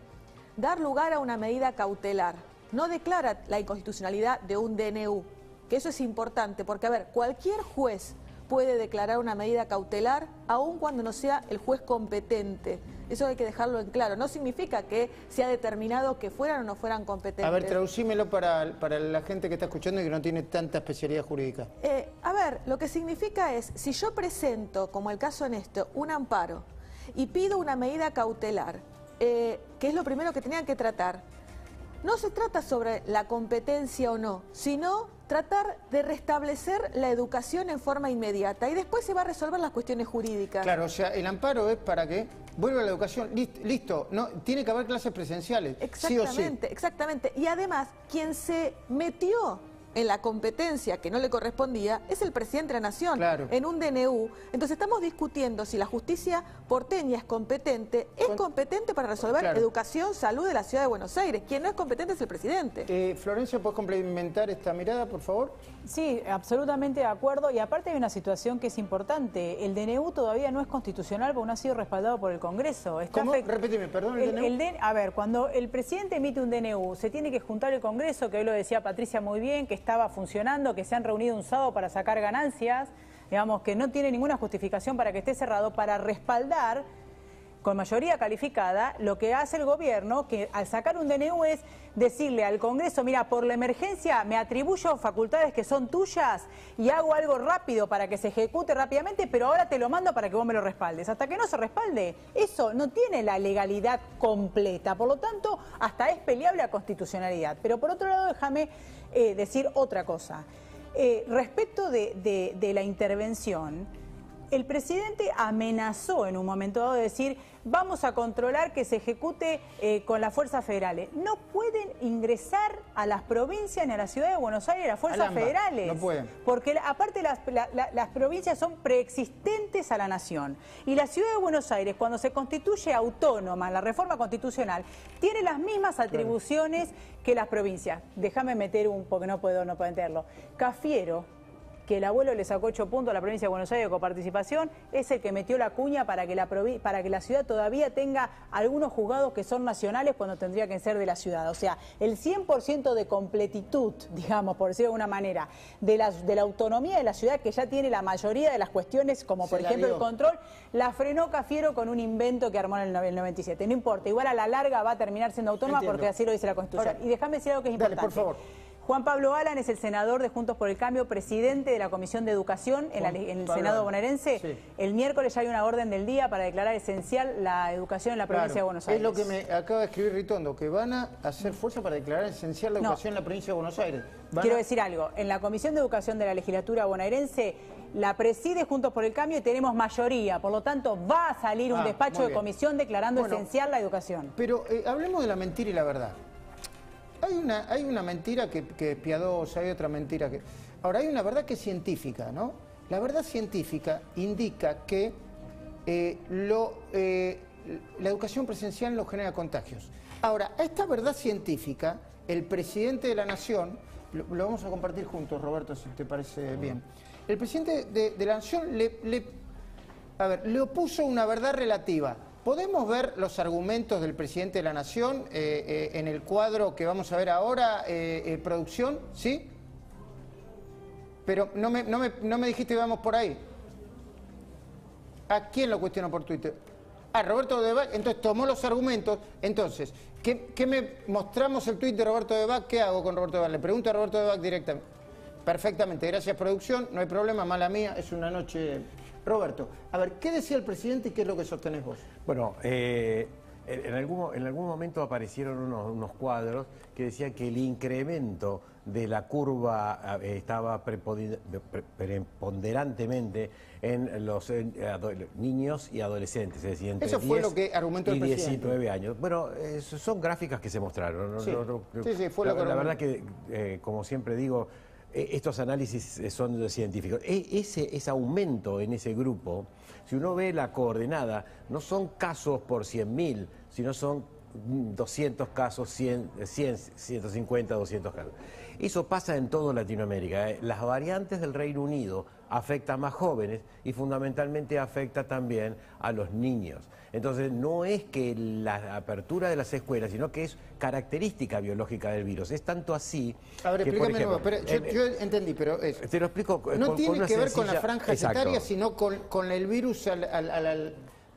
dar lugar a una medida cautelar. No declara la inconstitucionalidad de un DNU. Que eso es importante, porque, a ver, cualquier juez puede declarar una medida cautelar, aun cuando no sea el juez competente. Eso hay que dejarlo en claro. No significa que se ha determinado que fueran o no fueran competentes. A ver, traducímelo para la gente que está escuchando y que no tiene tanta especialidad jurídica. A ver, lo que significa es, si yo presento, como el caso en esto, un amparo y pido una medida cautelar, que es lo primero que tenían que tratar, no se trata sobre la competencia o no, sino tratar de restablecer la educación en forma inmediata y después se va a resolver las cuestiones jurídicas. Claro, o sea, el amparo es para que vuelva a la educación, listo, no, tiene que haber clases presenciales, exactamente, sí o sí. Exactamente, y además, quien se metió en la competencia que no le correspondía es el presidente de la Nación, Claro. en un DNU. Entonces estamos discutiendo si la justicia porteña es competente para resolver Claro. educación, salud de la ciudad de Buenos Aires. Quien no es competente es el presidente. Florencia, ¿puedes complementar esta mirada, por favor? Sí, absolutamente de acuerdo. Y aparte hay una situación que es importante. El DNU todavía no es constitucional porque no ha sido respaldado por el Congreso. ¿Cómo? Repíteme, perdón, el DNU. A ver, cuando el presidente emite un DNU, se tiene que juntar el Congreso, que hoy lo decía Patricia muy bien, que estaba funcionando, que se han reunido un sábado para sacar ganancias, digamos que no tiene ninguna justificación para que esté cerrado, para respaldar con mayoría calificada lo que hace el gobierno, que al sacar un DNU es decirle al Congreso, mira, por la emergencia me atribuyo facultades que son tuyas y hago algo rápido para que se ejecute rápidamente, pero ahora te lo mando para que vos me lo respaldes. Hasta que no se respalde, eso no tiene la legalidad completa, por lo tanto, hasta es peleable la constitucionalidad. Pero por otro lado, déjame decir otra cosa. Respecto de la intervención, el presidente amenazó en un momento dado de decir, vamos a controlar que se ejecute con las fuerzas federales. No pueden ingresar a las provincias ni a la ciudad de Buenos Aires las fuerzas federales. No pueden. Porque aparte las provincias son preexistentes a la nación. Y la ciudad de Buenos Aires, cuando se constituye autónoma en la reforma constitucional, tiene las mismas atribuciones que las provincias. Déjame meter porque no puedo entenderlo. Cafiero, que el abuelo le sacó 8 puntos a la provincia de Buenos Aires con participación, es el que metió la cuña para que la ciudad todavía tenga algunos juzgados que son nacionales cuando tendría que ser de la ciudad. O sea, el 100% de completitud, digamos, por decirlo de alguna manera, de la autonomía de la ciudad, que ya tiene la mayoría de las cuestiones, como por ejemplo el control, la frenó Cafiero con un invento que armó en el 97. No importa, igual a la larga va a terminar siendo autónoma. Entiendo. Porque así lo dice la Constitución. Ahora, y déjame decir algo que es importante. Dale, por favor. Juan Pablo Alan es el senador de Juntos por el Cambio, presidente de la Comisión de Educación en el Senado bonaerense. Sí. El miércoles ya hay una orden del día para declarar esencial la educación en la provincia de Buenos Aires. Es lo que me acaba de escribir Ritondo, que van a hacer fuerza para declarar esencial la educación en la provincia de Buenos Aires. Quiero decir algo, en la Comisión de Educación de la legislatura bonaerense la preside Juntos por el Cambio y tenemos mayoría, por lo tanto va a salir un despacho de comisión declarando esencial la educación. Pero hablemos de la mentira y la verdad. Hay una mentira que es piadosa, hay otra mentira que... Ahora, hay una verdad que es científica, ¿no? La verdad científica indica que la educación presencial no genera contagios. Ahora, a esta verdad científica, el presidente de la Nación, lo vamos a compartir juntos, Roberto, si te parece bien. El presidente de la Nación le opuso una verdad relativa. ¿Podemos ver los argumentos del presidente de la Nación en el cuadro que vamos a ver ahora, producción? ¿Sí? Pero no me dijiste que vamos por ahí. ¿A quién lo cuestionó por Twitter? Ah, Roberto de Bach. Entonces tomó los argumentos. Entonces, ¿qué me mostramos el tuit de Roberto de Bach? ¿Qué hago con Roberto de Bach? Le pregunto a Roberto de Bach directamente. Perfectamente, gracias producción, no hay problema, mala mía, es una noche... Roberto, a ver, ¿qué decía el presidente y qué es lo que sostenés vos? Bueno, en algún momento aparecieron unos cuadros que decían que el incremento de la curva estaba preponderantemente en los niños y adolescentes, es decir, entre Eso fue 10 lo que argumentó el y presidente. 19 años. Bueno, son gráficas que se mostraron. Sí, sí, fue lo que la verdad que, como siempre digo, estos análisis son científicos. Ese aumento en ese grupo, si uno ve la coordenada, no son casos por 100.000, sino son 200 casos, 100, 150, 200 casos. Eso pasa en toda Latinoamérica. Las variantes del Reino Unido afectan a más jóvenes y fundamentalmente afecta también a los niños. Entonces no es que la apertura de las escuelas, sino que es característica biológica del virus. Es tanto así... A ver, explícame de nuevo. Yo entendí, pero te lo explico. No tiene que ver con la franja etaria, exacto, sino con el virus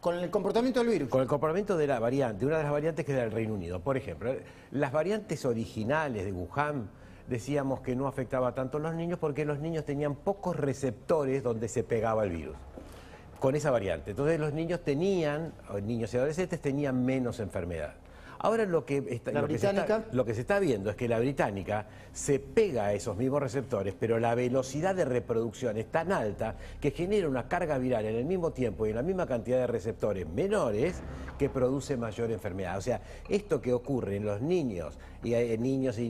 con el comportamiento del virus. Con el comportamiento de la variante, una de las variantes que es del Reino Unido. Por ejemplo, las variantes originales de Wuhan, decíamos que no afectaba tanto a los niños porque los niños tenían pocos receptores donde se pegaba el virus con esa variante. Entonces los niños y adolescentes tenían menos enfermedad. Ahora lo que se está viendo es que la británica se pega a esos mismos receptores, pero la velocidad de reproducción es tan alta que genera una carga viral en el mismo tiempo y en la misma cantidad de receptores menores que produce mayor enfermedad. O sea, esto que ocurre en los niños y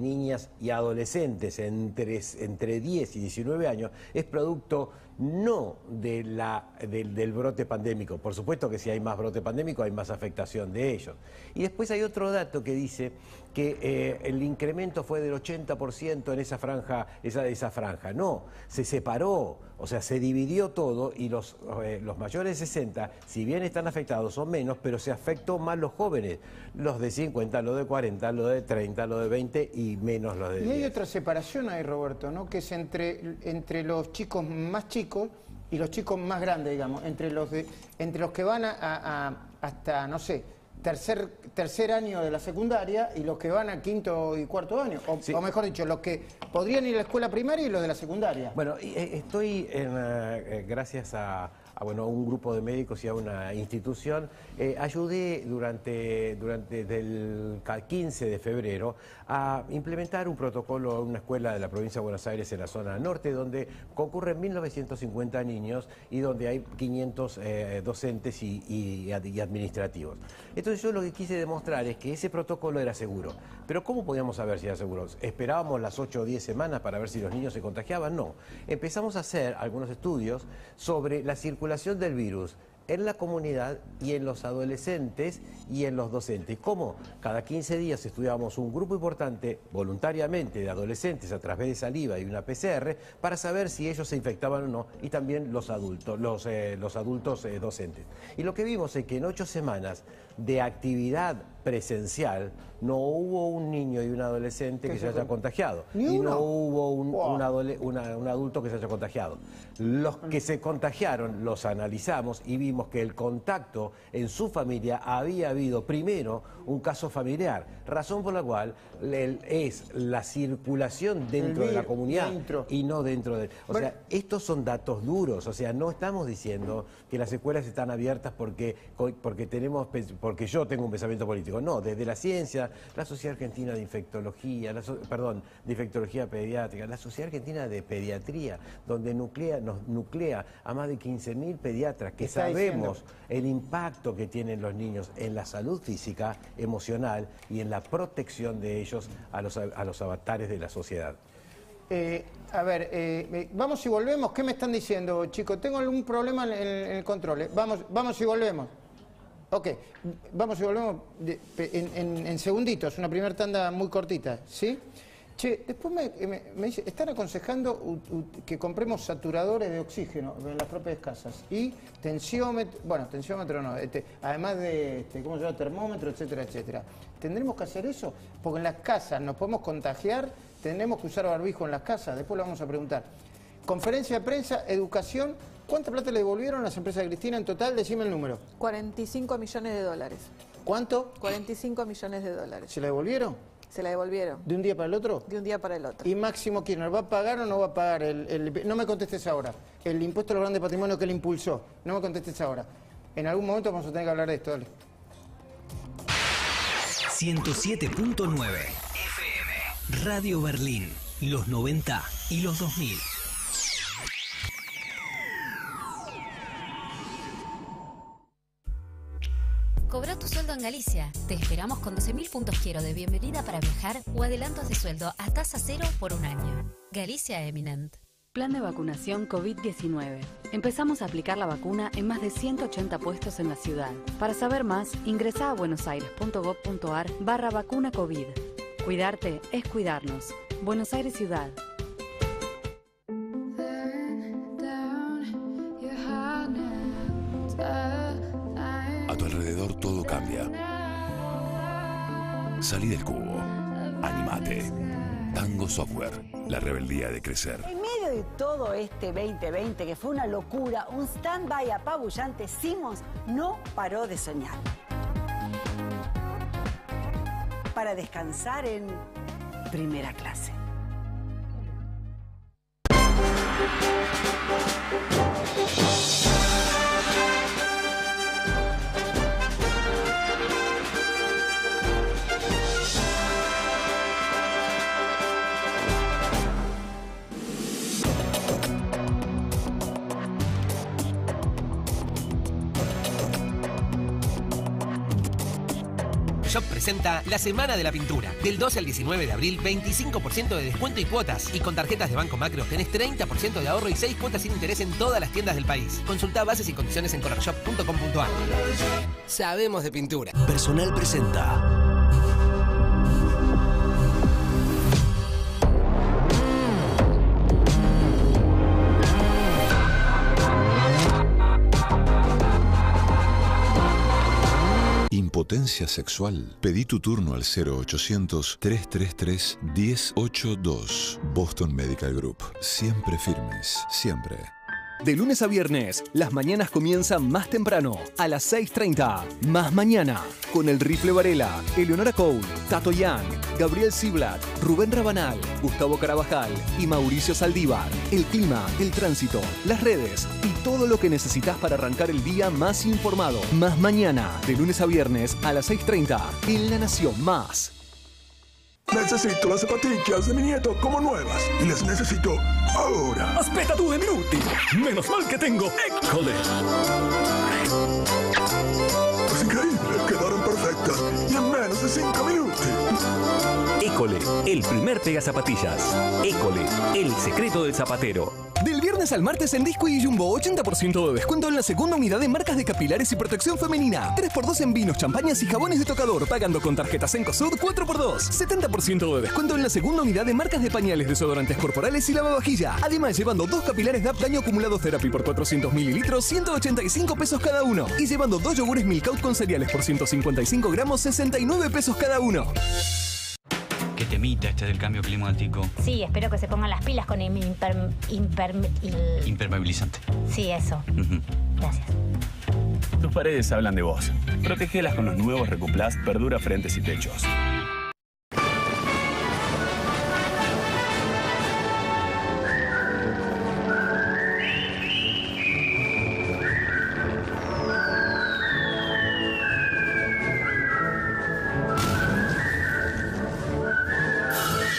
niñas y adolescentes entre 10 y 19 años es producto no del brote pandémico. Por supuesto que si hay más brote pandémico hay más afectación de ellos. Y después hay otro dato que dice que el incremento fue del 80% en esa franja. No, se separó, o sea, se dividió todo y los mayores de 60, si bien están afectados, son menos, pero se afectó más los jóvenes, los de 50, los de 40, los de 30, los de 20 y menos los de 10. Y hay otra separación ahí, Roberto, ¿no? Que es entre los chicos más chicos y los chicos más grandes, digamos, entre los que van hasta, no sé, tercer año de la secundaria y los que van a quinto y cuarto año, o mejor dicho, los que podrían ir a la escuela primaria y los de la secundaria. Bueno, estoy gracias a un grupo de médicos y a una institución, ayudé desde el 15 de febrero a implementar un protocolo en una escuela de la provincia de Buenos Aires en la zona norte, donde concurren 1.950 niños y donde hay 500 docentes y administrativos. Entonces yo lo que quise demostrar es que ese protocolo era seguro. Pero ¿cómo podíamos saber si era seguro? ¿Esperábamos las 8 o 10 semanas para ver si los niños se contagiaban? No. Empezamos a hacer algunos estudios sobre la circulación del virus en la comunidad y en los adolescentes y en los docentes. ¿Cómo? Cada 15 días estudiábamos un grupo importante, voluntariamente, de adolescentes a través de saliva y una PCR, para saber si ellos se infectaban o no, y también los adultos docentes. Y lo que vimos es que en 8 semanas de actividad presencial no hubo un niño y un adolescente que se haya contagiado. Y no hubo un adulto que se haya contagiado. Los que se contagiaron los analizamos y vimos que el contacto en su familia había habido primero un caso familiar, razón por la cual es la circulación dentro de la comunidad y no dentro de... O sea, estos son datos duros, o sea, no estamos diciendo que las escuelas están abiertas porque yo tengo un pensamiento político, no, desde la ciencia, la Sociedad Argentina de Infectología, de Infectología Pediátrica, la Sociedad Argentina de Pediatría, donde nos nuclea a más de 15.000 pediatras que sabemos el impacto que tienen los niños en la salud física, emocional y en la protección de ellos a los avatares de la sociedad. Vamos y volvemos. ¿Qué me están diciendo, chicos? Tengo algún problema en el control. Vamos y volvemos. Ok, vamos y volvemos en segunditos, una primera tanda muy cortita, ¿sí? Che, después me dice, están aconsejando que compremos saturadores de oxígeno en las propias casas y tensiómetro no, además de, ¿cómo se llama? Termómetro, etcétera, etcétera. ¿Tendremos que hacer eso? Porque en las casas nos podemos contagiar, tendremos que usar barbijo en las casas, después lo vamos a preguntar. Conferencia de prensa, educación, ¿cuánta plata le devolvieron las empresas de Cristina en total? Decime el número. 45 millones de dólares. ¿Cuánto? 45 millones de dólares. ¿Se la devolvieron? Se la devolvieron. ¿De un día para el otro? De un día para el otro. ¿Y Máximo Kirchner va a pagar o no va a pagar no me contestes ahora, el impuesto a los grandes patrimonios que él impulsó? No me contestes ahora. En algún momento vamos a tener que hablar de esto, dale. 107.9 FM Radio Berlín, los 90 y los 2000. Cobra tu sueldo en Galicia. Te esperamos con 12.000 puntos quiero de bienvenida para viajar o adelantos de sueldo a tasa cero por un año. Galicia Eminent. Plan de vacunación COVID-19. Empezamos a aplicar la vacuna en más de 180 puestos en la ciudad. Para saber más, ingresá a buenosaires.gov.ar/vacuna COVID. Cuidarte es cuidarnos. Buenos Aires Ciudad. A tu alrededor todo cambia. Salí del cubo. Animate. Tango Software. La rebeldía de crecer. En medio de todo este 2020, que fue una locura, un stand-by apabullante, Simmons no paró de soñar. Para descansar en primera clase. Cornershop presenta la Semana de la Pintura. Del 12 al 19 de abril, 25% de descuento y cuotas. Y con tarjetas de Banco Macro tenés 30% de ahorro y 6 cuotas sin interés en todas las tiendas del país. Consultá bases y condiciones en cornershop.com.ar. Sabemos de pintura. Personal presenta. Impotencia sexual. Pedí tu turno al 0800-333-1082. Boston Medical Group. Siempre firmes. Siempre. De lunes a viernes, las mañanas comienzan más temprano, a las 6:30. Más mañana, con el Rifle Varela, Eleonora Cole, Tato Young, Gabriel Ziblatt, Rubén Rabanal, Gustavo Carabajal y Mauricio Saldívar. El clima, el tránsito, las redes y todo lo que necesitas para arrancar el día más informado. Más mañana, de lunes a viernes, a las 6:30, en La Nación Más. Necesito las zapatillas de mi nieto como nuevas y las necesito ahora. Aspetta 2 minuti. Menos mal que tengo École. Es increíble, quedaron perfectas y en menos de 5 minutos. École, el primer pega zapatillas. École, el secreto del zapatero. Del viernes al martes en Disco y Jumbo, 80% de descuento en la segunda unidad de marcas de capilares y protección femenina. 3x2 en vinos, champañas y jabones de tocador. Pagando con tarjetas Encosud, 4x2. 70% de descuento en la segunda unidad de marcas de pañales, desodorantes corporales y lavavajilla. Además, llevando 2 capilares DAP Daño Acumulado Therapy por 400 mililitros, 185 pesos cada uno. Y llevando 2 yogures Milkout con cereales por 155 gramos, 69 pesos cada uno. Qué temita este del cambio climático. Sí, espero que se pongan las pilas con Impermeabilizante. Sí, eso. Gracias. Tus paredes hablan de vos. Protégelas con los nuevos Recuplast Verdura Frentes y Techos.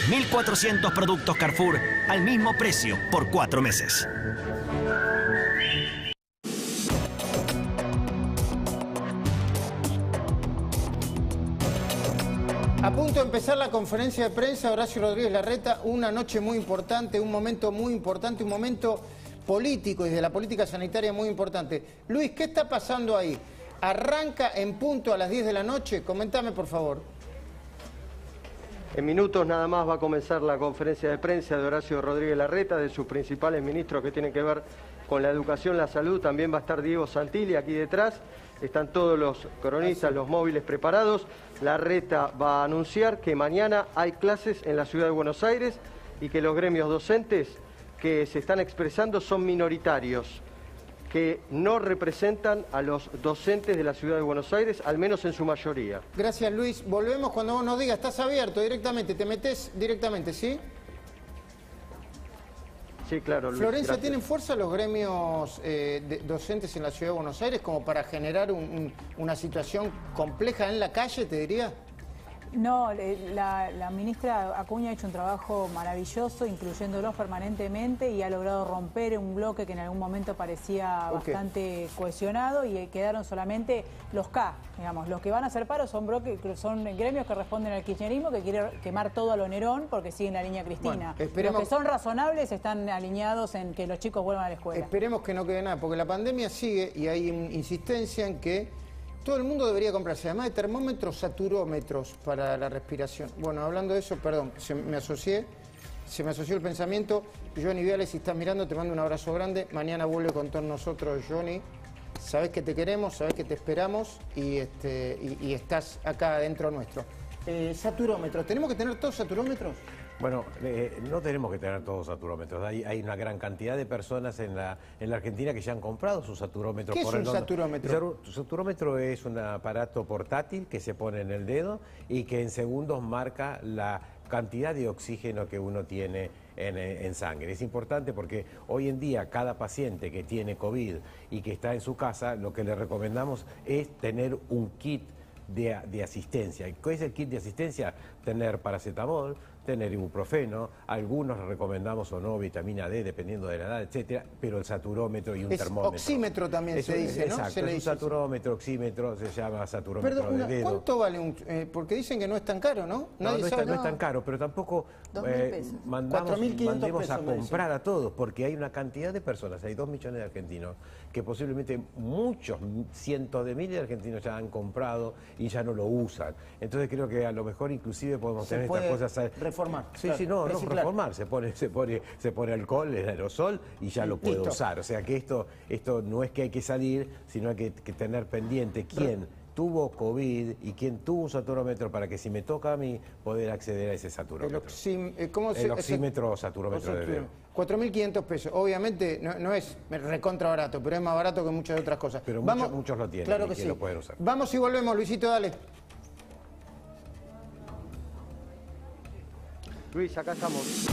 $1.400 productos Carrefour al mismo precio por 4 meses. A punto de empezar la conferencia de prensa, Horacio Rodríguez Larreta, una noche muy importante, un momento muy importante, un momento político y de la política sanitaria muy importante. Luis, ¿qué está pasando ahí? ¿Arranca en punto a las 10 de la noche? Comentame, por favor. En minutos nada más va a comenzar la conferencia de prensa de Horacio Rodríguez Larreta, de sus principales ministros que tienen que ver con la educación, la salud. También va a estar Diego Santilli aquí detrás. Están todos los cronistas, los móviles preparados. Larreta va a anunciar que mañana hay clases en la ciudad de Buenos Aires y que los gremios docentes que se están expresando son minoritarios, que no representan a los docentes de la ciudad de Buenos Aires, al menos en su mayoría. Gracias, Luis. Volvemos cuando vos nos digas. Estás abierto directamente, te metés directamente, ¿sí? Sí, claro, Luis. Florencia, gracias. ¿tienen fuerza los gremios docentes en la ciudad de Buenos Aires como para generar una situación compleja en la calle, te diría? No, la ministra Acuña ha hecho un trabajo maravilloso, incluyéndolos permanentemente, y ha logrado romper un bloque que en algún momento parecía bastante cohesionado, y quedaron solamente los K, digamos. Los que van a hacer paro son gremios que responden al kirchnerismo, que quiere quemar todo a lo Nerón porque siguen la línea Cristina. Bueno, los que son razonables están alineados en que los chicos vuelvan a la escuela. Esperemos que no quede nada, porque la pandemia sigue y hay insistencia en que todo el mundo debería comprarse, además de termómetros, saturómetros para la respiración. Bueno, hablando de eso, perdón, se me asoció el pensamiento. Johnny Viales, si estás mirando, te mando un abrazo grande. Mañana vuelve con todos nosotros, Johnny. Sabés que te queremos, sabés que te esperamos y estás acá dentro nuestro. Saturómetros, ¿tenemos que tener todos saturómetros? Bueno, no tenemos que tener todos saturómetros. Hay una gran cantidad de personas en la Argentina que ya han comprado sus saturómetros. ¿Qué es un saturómetro? Un saturómetro es un aparato portátil que se pone en el dedo y que en segundos marca la cantidad de oxígeno que uno tiene en sangre. Es importante porque hoy en día cada paciente que tiene COVID y que está en su casa, lo que le recomendamos es tener un kit de asistencia. ¿Qué es el kit de asistencia? Tener paracetamol, tener ibuprofeno, algunos recomendamos o no vitamina D, dependiendo de la edad, etcétera, pero el saturómetro y un termómetro. Oxímetro también se dice, ¿no? Exacto, se le es un dice saturómetro, oxímetro, se llama saturómetro. Perdón, de dedo. ¿cuánto vale un...? Porque dicen que no es tan caro, ¿no? No, Nadie sabe. no es tan caro, pero tampoco mandemos a comprar a todos, porque hay una cantidad de personas, hay 2 millones de argentinos, que posiblemente muchos, cientos de miles de argentinos ya han comprado y ya no lo usan. Entonces creo que a lo mejor inclusive podemos tener estas cosas... reformar. Sí, claro, sí, no reformar, se pone alcohol, el aerosol y ya lo puede usar. O sea que esto no es que hay que salir, sino hay que tener pendiente quién tuvo COVID y quién tuvo un saturómetro para que si me toca a mí poder acceder a ese saturómetro. El oxímetro o saturómetro de dedo. 4.500 pesos. Obviamente no es recontra barato, pero es más barato que muchas otras cosas. Pero muchos lo tienen, claro que sí. Lo pueden usar. Vamos y volvemos, Luisito, dale. Luis, acá estamos.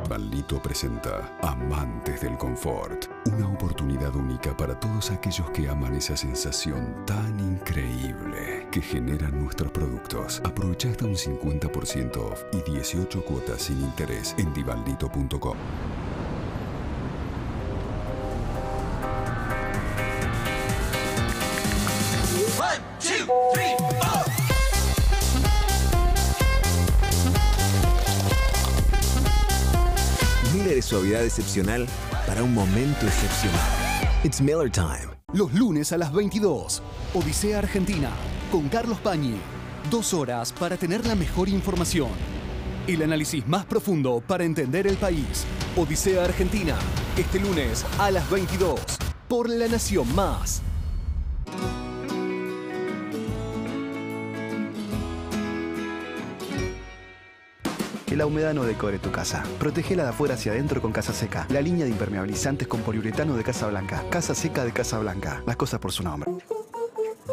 Vivalito presenta Amantes del Confort, una oportunidad única para todos aquellos que aman esa sensación tan increíble que generan nuestros productos. Aprovecha hasta un 50% off y 18 cuotas sin interés en vivalito.com. Miller es suavidad excepcional para un momento excepcional. It's Miller time. Los lunes a las 22, Odisea Argentina, con Carlos Pañi. 2 horas para tener la mejor información. El análisis más profundo para entender el país. Odisea Argentina, este lunes a las 22, por La Nación Más. Que la humedad no decore tu casa. Protégela de afuera hacia adentro con Casa Seca. La línea de impermeabilizantes con poliuretano de Casa Blanca. Casa Seca de Casa Blanca. Las cosas por su nombre.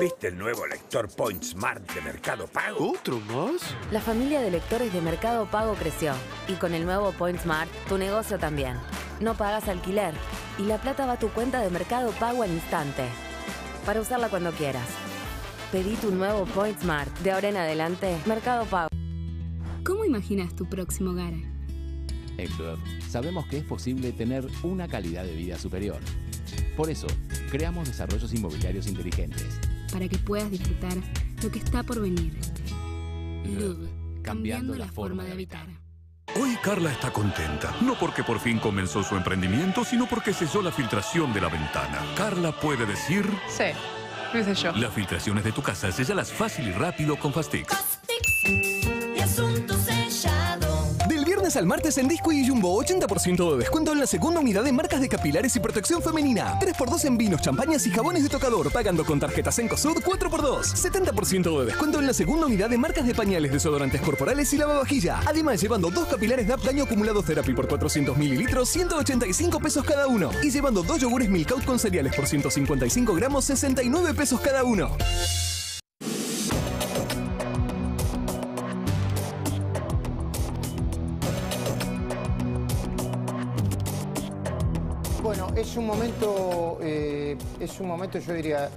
¿Viste el nuevo lector Point Smart de Mercado Pago? ¿Otro más? La familia de lectores de Mercado Pago creció. Y con el nuevo Point Smart, tu negocio también. No pagas alquiler. Y la plata va a tu cuenta de Mercado Pago al instante. Para usarla cuando quieras. Pedí tu nuevo Point Smart. De ahora en adelante, Mercado Pago. ¿Cómo imaginas tu próximo hogar? En Club sabemos que es posible tener una calidad de vida superior. Por eso, creamos desarrollos inmobiliarios inteligentes. Para que puedas disfrutar lo que está por venir. Lub, cambiando la forma de habitar. Hoy Carla está contenta, no porque por fin comenzó su emprendimiento, sino porque cesó la filtración de la ventana. Carla puede decir... Sí, lo hice yo. Las filtraciones de tu casa, séllalas fácil y rápido con Fastix. Asunto sellado. Del viernes al martes en Disco y Jumbo, 80% de descuento en la segunda unidad de marcas de capilares y protección femenina. 3x2 en vinos, champañas y jabones de tocador. Pagando con tarjetas Cencosud, 4x2. 70% de descuento en la segunda unidad de marcas de pañales, desodorantes corporales y lavavajilla. Además, llevando 2 capilares DAP Daño Acumulado Therapy por 400 mililitros, 185 pesos cada uno. Y llevando 2 yogures Milkout con cereales por 155 gramos, 69 pesos cada uno. Bueno, es un momento, yo diría,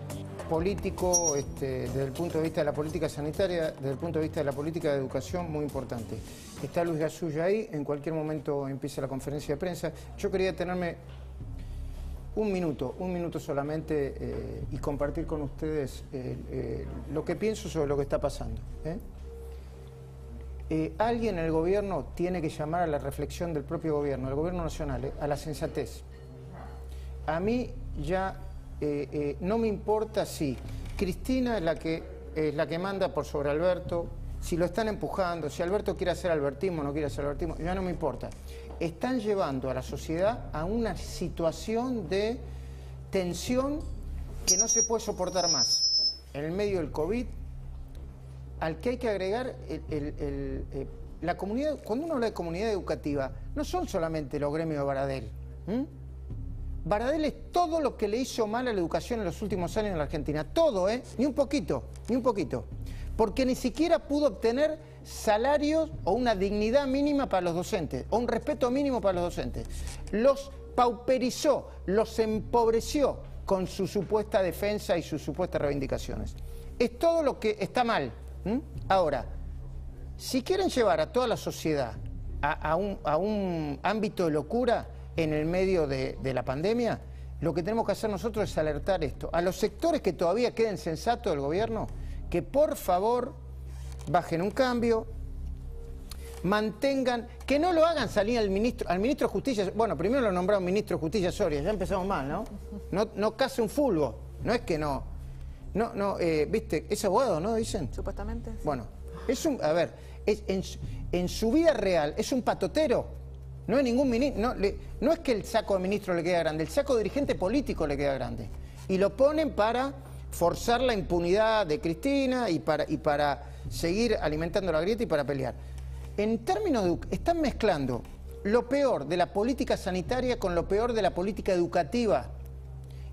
político, desde el punto de vista de la política sanitaria, desde el punto de vista de la política de educación, muy importante. Está Luis Gasulla ahí, en cualquier momento empieza la conferencia de prensa. Yo quería tenerme un minuto solamente y compartir con ustedes lo que pienso sobre lo que está pasando. Alguien en el gobierno tiene que llamar a la reflexión del propio gobierno, del gobierno nacional, a la sensatez. A mí ya no me importa si Cristina es la que manda por sobre Alberto, si lo están empujando, si Alberto quiere hacer albertismo o no quiere hacer albertismo, ya no me importa. Están llevando a la sociedad a una situación de tensión que no se puede soportar más. En el medio del COVID, al que hay que agregar la comunidad. Cuando uno habla de comunidad educativa, no son solamente los gremios de Baradel. Baradel es todo lo que le hizo mal a la educación en los últimos años en la Argentina. Todo, ni un poquito, ni un poquito. Porque ni siquiera pudo obtener salarios o una dignidad mínima para los docentes, o un respeto mínimo para los docentes. Los pauperizó, los empobreció, con su supuesta defensa y sus supuestas reivindicaciones. Es todo lo que está mal. Ahora, si quieren llevar a toda la sociedad a un ámbito de locura en el medio de la pandemia, lo que tenemos que hacer nosotros es alertar esto. A los sectores que todavía queden sensatos del gobierno, que por favor bajen un cambio, mantengan, que no lo hagan salir al ministro de Justicia. Bueno, primero lo nombraron ministro de Justicia Soria, ya empezamos mal, ¿no? No case un fulgo, no es que no, viste, es abogado, ¿no? Dicen. Supuestamente. Sí. Bueno, en su vida real es un patotero. No es ningún ministro, no es que el saco de ministro le queda grande, el saco de dirigente político le queda grande. Y lo ponen para forzar la impunidad de Cristina y para seguir alimentando la grieta y para pelear. En términos de... Están mezclando lo peor de la política sanitaria con lo peor de la política educativa.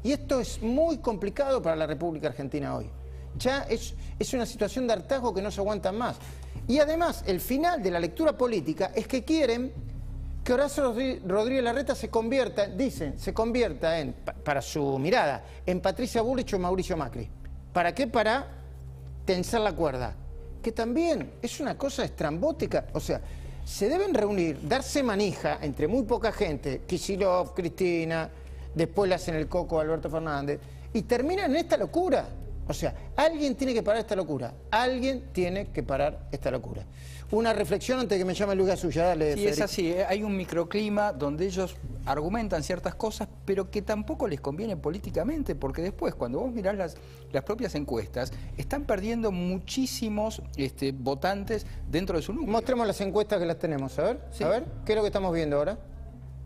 Y esto es muy complicado para la República Argentina hoy. Ya es una situación de hartazgo que no se aguantan más. Y además, el final de la lectura política es que quieren que Horacio Rodríguez Larreta se convierta, en, para su mirada, en Patricia Bullrich o Mauricio Macri. ¿Para qué? Para tensar la cuerda. Que también es una cosa estrambótica. O sea, se deben reunir, darse manija entre muy poca gente, Kicillof, Cristina, después le hacen el coco a Alberto Fernández, y terminan en esta locura. O sea, alguien tiene que parar esta locura. Alguien tiene que parar esta locura. Una reflexión antes de que me llame Luis Gasulla. Dale, sí, Federico. Es así. Hay un microclima donde ellos argumentan ciertas cosas, pero que tampoco les conviene políticamente, porque después, cuando vos mirás las propias encuestas, están perdiendo muchísimos votantes dentro de su núcleo. Mostremos las encuestas que las tenemos. A ver, sí. A ver, ¿qué es lo que estamos viendo ahora?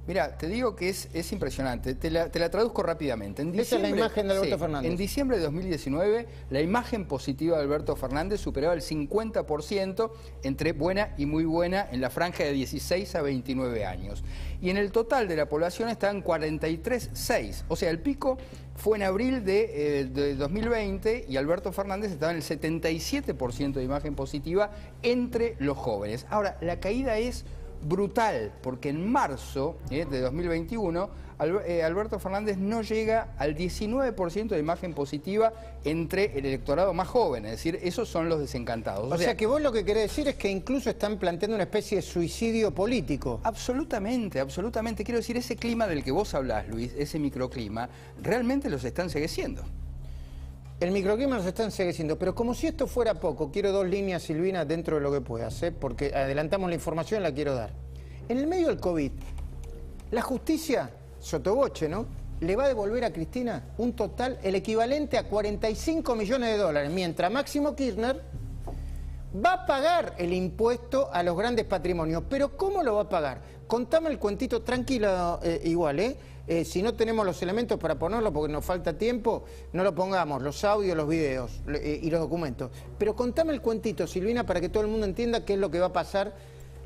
Mira, te digo que es impresionante. Te la traduzco rápidamente. Esa es la imagen de Alberto Fernández. En diciembre de 2019, la imagen positiva de Alberto Fernández superaba el 50% entre buena y muy buena en la franja de 16 a 29 años. Y en el total de la población estaban 43,6. O sea, el pico fue en abril de 2020 y Alberto Fernández estaba en el 77% de imagen positiva entre los jóvenes. Ahora, la caída es brutal, porque en marzo de 2021 Alberto Fernández no llega al 19% de imagen positiva entre el electorado más joven, es decir, esos son los desencantados. O sea que vos lo que querés decir es que incluso están planteando una especie de suicidio político. Absolutamente, absolutamente. Quiero decir, ese clima del que vos hablás, Luis, ese microclima, realmente los están encegueciendo. El microclima nos está encegueciendo, pero como si esto fuera poco, quiero dos líneas, Silvina, dentro de lo que puedas, porque adelantamos la información, la quiero dar. En el medio del COVID, la justicia, sotoboche, ¿no?, le va a devolver a Cristina un total, el equivalente a 45 millones de dólares, mientras Máximo Kirchner va a pagar el impuesto a los grandes patrimonios. ¿Pero cómo lo va a pagar? Contame el cuentito, tranquilo, igual, si no tenemos los elementos para ponerlo, porque nos falta tiempo, no lo pongamos, los audios, los videos y los documentos. Pero contame el cuentito, Silvina, para que todo el mundo entienda qué es lo que va a pasar,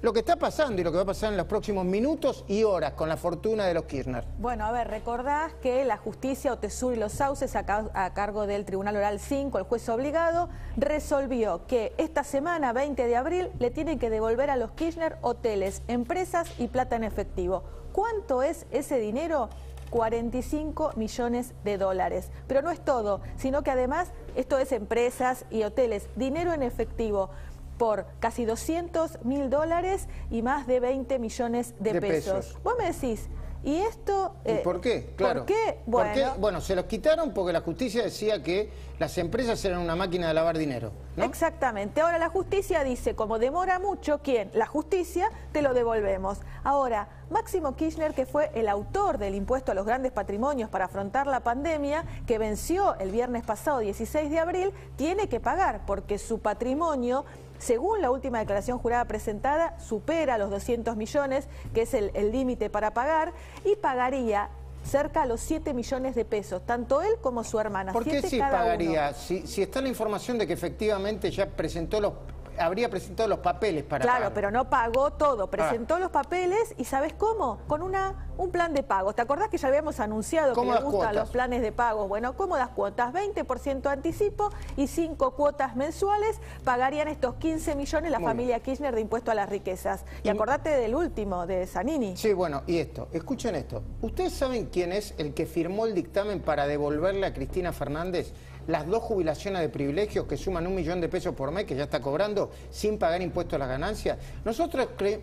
lo que está pasando y lo que va a pasar en los próximos minutos y horas con la fortuna de los Kirchner. Bueno, a ver, recordás que la justicia, Otesur y Los Sauces, a cargo del Tribunal Oral 5, el juez obligado, resolvió que esta semana, 20 de abril, le tienen que devolver a los Kirchner hoteles, empresas y plata en efectivo. ¿Cuánto es ese dinero? 45 millones de dólares. Pero no es todo, sino que además esto es empresas y hoteles, dinero en efectivo por casi 200.000 dólares y más de 20 millones de pesos. Vos me decís, ¿y esto? ¿Y por qué? Claro. ¿Por qué? Bueno, ¿por qué? Bueno, se los quitaron porque la justicia decía que las empresas eran una máquina de lavar dinero, ¿no? Exactamente. Ahora la justicia dice, como demora mucho, ¿quién? La justicia, te lo devolvemos. Ahora, Máximo Kirchner, que fue el autor del impuesto a los grandes patrimonios para afrontar la pandemia, que venció el viernes pasado, 16 de abril, tiene que pagar porque su patrimonio, según la última declaración jurada presentada, supera los 200 millones, que es el límite para pagar, y pagaría cerca a los 7 millones de pesos, tanto él como su hermana. ¿Por qué sí pagaría? Si está la información de que efectivamente ya presentó los... habría presentado los papeles para Claro, pagar. pero no pagó todo, presentó los papeles y ¿sabes cómo? Con un plan de pago. ¿Te acordás que ya habíamos anunciado que le gustan los planes de pago? Bueno, cómodas cuotas, 20% anticipo y 5 cuotas mensuales, pagarían estos 15 millones la familia Kirchner de impuesto a las riquezas. Y acordate del último, de Zanini. Sí, bueno, y esto, escuchen esto. ¿Ustedes saben quién es el que firmó el dictamen para devolverle a Cristina Fernández las 2 jubilaciones de privilegios que suman 1 millón de pesos por mes que ya está cobrando sin pagar impuestos a las ganancias?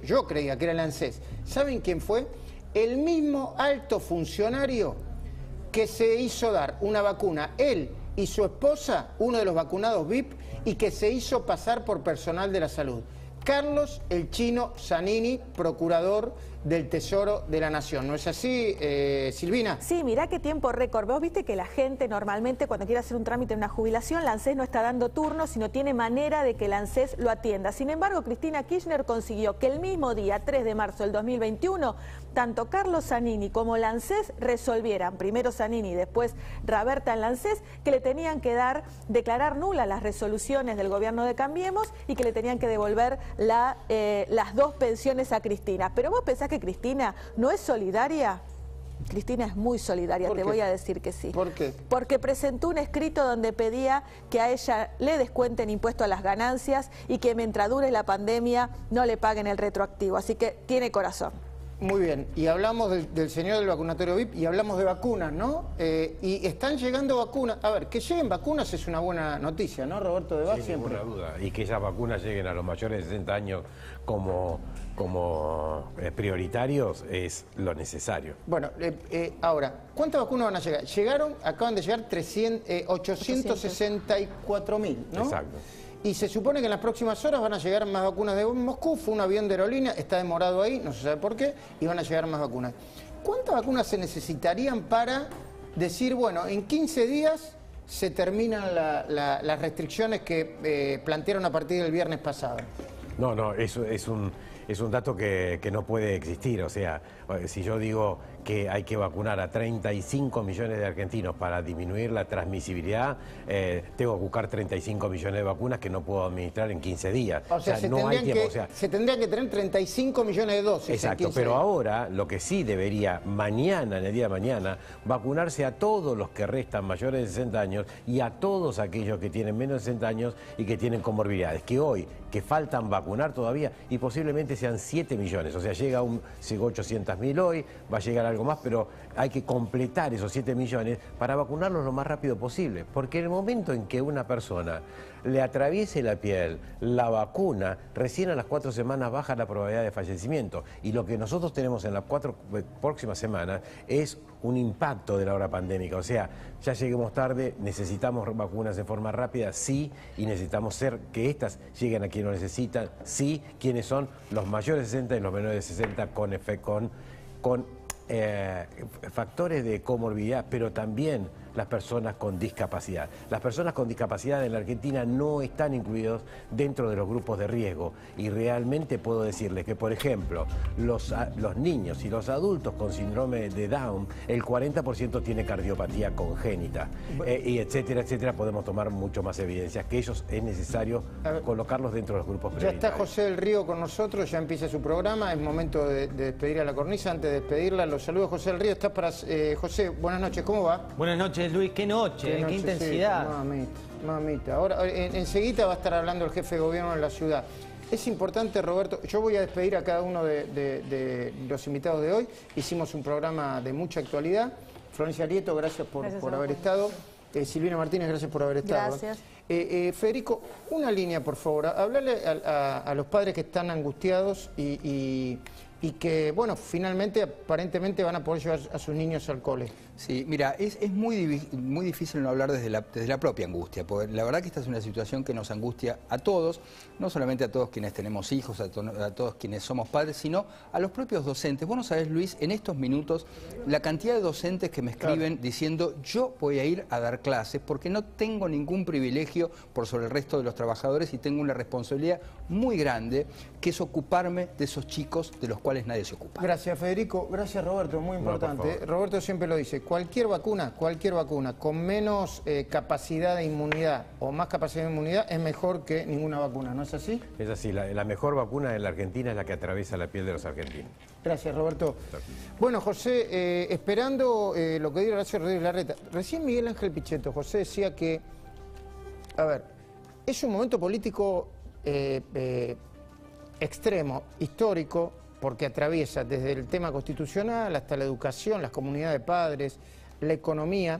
Yo creía que era el ANSES. ¿Saben quién fue? El mismo alto funcionario que se hizo dar una vacuna, él y su esposa, uno de los vacunados VIP, y que se hizo pasar por personal de la salud. Carlos el Chino Zanini, procurador del Tesoro de la Nación. ¿No es así, Silvina? Sí, mirá qué tiempo récord. Vos viste que la gente normalmente cuando quiere hacer un trámite en una jubilación, la ANSES no está dando turnos, sino tiene manera de que la ANSES lo atienda. Sin embargo, Cristina Kirchner consiguió que el mismo día, 3 de marzo del 2021, tanto Carlos Zanini como la ANSES resolvieran, primero Zanini y después Raberta en la ANSES, que le tenían que declarar nulas las resoluciones del gobierno de Cambiemos y que le tenían que devolver las 2 pensiones a Cristina. Pero vos pensás que Cristina no es solidaria. Cristina es muy solidaria, te voy a decir que sí. ¿Por qué? Porque presentó un escrito donde pedía que a ella le descuenten impuesto a las ganancias y que mientras dure la pandemia no le paguen el retroactivo. Así que tiene corazón. Muy bien, y hablamos del señor del vacunatorio VIP y hablamos de vacunas, ¿no? Y están llegando vacunas. A ver, que lleguen vacunas es una buena noticia, ¿no, Roberto de Vaz? Sin ninguna duda. Y que esas vacunas lleguen a los mayores de 60 años como prioritarios es lo necesario. Bueno, ahora, ¿cuántas vacunas van a llegar? Acaban de llegar 864.000, ¿no? Exacto. Y se supone que en las próximas horas van a llegar más vacunas de Moscú. Fue un avión de aerolínea, está demorado ahí, no se sabe por qué, y van a llegar más vacunas. ¿Cuántas vacunas se necesitarían para decir, bueno, en 15 días se terminan las restricciones que plantearon a partir del viernes pasado? No, eso es un dato que no puede existir. O sea, si yo digo que hay que vacunar a 35 millones de argentinos para disminuir la transmisibilidad, tengo que buscar 35 millones de vacunas que no puedo administrar en 15 días. O sea, no hay tiempo. Se tendrían que tener 35 millones de dosis. Exacto, pero ahora lo que sí debería mañana, en el día de mañana, vacunarse a todos los que restan mayores de 60 años y a todos aquellos que tienen menos de 60 años y que tienen comorbilidades, que faltan vacunar todavía y posiblemente sean 7 millones. O sea, llegó 800.000 hoy, va a llegar algo más, pero hay que completar esos 7 millones para vacunarlos lo más rápido posible. Porque en el momento en que una persona le atraviese la piel la vacuna, recién a las 4 semanas baja la probabilidad de fallecimiento. Y lo que nosotros tenemos en las 4 próximas semanas es un impacto de la hora pandémica. O sea, ya lleguemos tarde, necesitamos vacunas de forma rápida, sí, y necesitamos que estas lleguen a quienes lo necesitan, sí, quienes son los mayores de 60 y los menores de 60 con factores de comorbilidad, pero también las personas con discapacidad. Las personas con discapacidad en la Argentina no están incluidos dentro de los grupos de riesgo y realmente puedo decirles que, por ejemplo, los niños y los adultos con síndrome de Down, el 40% tiene cardiopatía congénita y etcétera, etcétera. Podemos tomar mucho más evidencias que ellos es necesario colocarlos dentro de los grupos prioritarios. Ya está José del Río con nosotros, ya empieza su programa, es momento de despedir a la cornisa. Antes de despedirla, los saludos José del Río. Estás para José, buenas noches, ¿cómo va? Buenas noches, Luis, qué noche, qué intensidad. Sí, mamita. Ahora, enseguida va a estar hablando el jefe de gobierno de la ciudad. Es importante, Roberto, yo voy a despedir a cada uno de los invitados de hoy. Hicimos un programa de mucha actualidad. Florencia Lieto, gracias por haber estado. Silvina Martínez, gracias por haber estado. Gracias. Federico, una línea, por favor. Hablarle a los padres que están angustiados y que, bueno, finalmente, aparentemente van a poder llevar a sus niños al cole. Sí, mira, es muy difícil no hablar desde la propia angustia, porque la verdad que esta es una situación que nos angustia a todos, no solamente a todos quienes tenemos hijos, a todos quienes somos padres, sino a los propios docentes. Vos no sabés, Luis, en estos minutos, la cantidad de docentes que me escriben diciendo yo voy a ir a dar clases porque no tengo ningún privilegio por sobre el resto de los trabajadores y tengo una responsabilidad muy grande que es ocuparme de esos chicos de los cuales nadie se ocupa. Gracias, Federico. Gracias, Roberto, muy importante. Roberto siempre lo dice. cualquier vacuna con menos capacidad de inmunidad o más capacidad de inmunidad es mejor que ninguna vacuna, ¿no es así? Es así, la mejor vacuna en la Argentina es la que atraviesa la piel de los argentinos. Gracias, Roberto. Bueno, José, esperando lo que dijo Horacio Rodríguez Larreta, recién Miguel Ángel Pichetto, José decía que, a ver, es un momento político extremo, histórico, porque atraviesa desde el tema constitucional hasta la educación, las comunidades de padres, la economía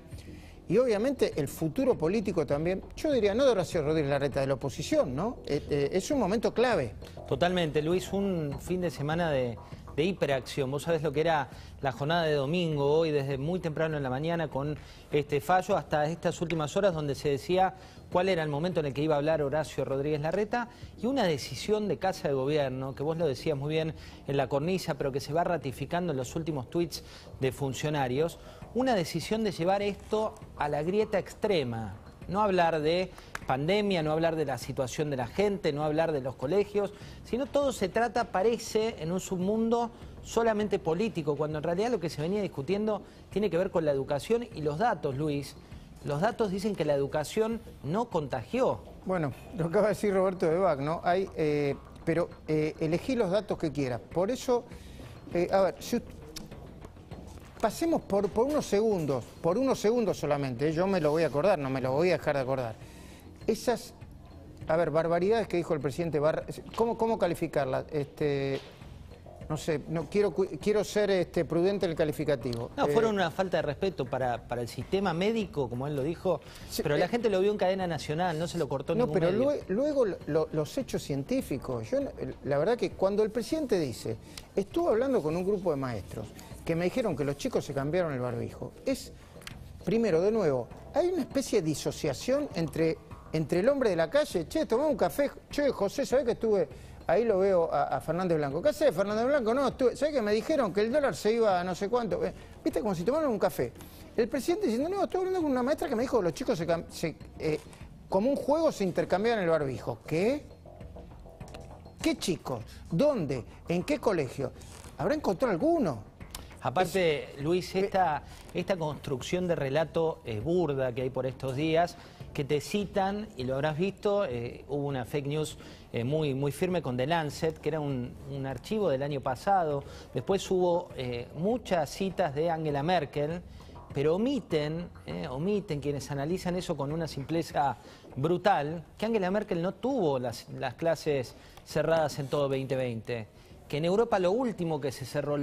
y obviamente el futuro político también, yo diría no de Horacio Rodríguez Larreta, de la oposición, ¿no? Es un momento clave. Totalmente, Luis, un fin de semana de hiperacción. Vos sabés lo que era la jornada de domingo, hoy desde muy temprano en la mañana con este fallo hasta estas últimas horas donde se decía cuál era el momento en el que iba a hablar Horacio Rodríguez Larreta y una decisión de Casa de Gobierno, que vos lo decías muy bien en la cornisa, pero que se va ratificando en los últimos tuits de funcionarios, una decisión de llevar esto a la grieta extrema. No hablar de pandemia, no hablar de la situación de la gente, no hablar de los colegios, sino todo se trata, parece, en un submundo solamente político, cuando en realidad lo que se venía discutiendo tiene que ver con la educación y los datos, Luis. Los datos dicen que la educación no contagió. Bueno, lo acaba de decir Roberto de Bach, ¿no? Pero elegí los datos que quieras. Por eso, a ver, pasemos por unos segundos solamente, yo me lo voy a acordar, no me lo voy a dejar de acordar. Esas, a ver, barbaridades que dijo el presidente, ¿cómo calificarlas? No sé, no quiero ser prudente en el calificativo. No, fueron una falta de respeto para el sistema médico, como él lo dijo, pero la gente lo vio en cadena nacional, no se lo cortó ningún medio. No, pero luego los hechos científicos. La verdad que cuando el presidente dice, estuve hablando con un grupo de maestros que me dijeron que los chicos se cambiaron el barbijo, primero, de nuevo, hay una especie de disociación entre el hombre de la calle, che, tomé un café, che, José, ¿sabés que estuve...? Ahí lo veo a Fernández Blanco. ¿Qué hace Fernández Blanco? No, ¿sabés que me dijeron que el dólar se iba a no sé cuánto? ¿Viste? Como si tomaran un café. El presidente diciendo, no, estoy hablando con una maestra que me dijo que los chicos como un juego se intercambiaban el barbijo. ¿Qué? ¿Qué chicos? ¿Dónde? ¿En qué colegio? ¿Habrá encontrado alguno? Aparte, Luis, esta construcción de relato burda que hay por estos días, que te citan, y lo habrás visto, hubo una fake news muy firme con The Lancet, que era un archivo del año pasado. Después hubo muchas citas de Angela Merkel, pero omiten quienes analizan eso con una simpleza brutal, que Angela Merkel no tuvo las clases cerradas en todo 2020. Que en Europa lo último que se cerró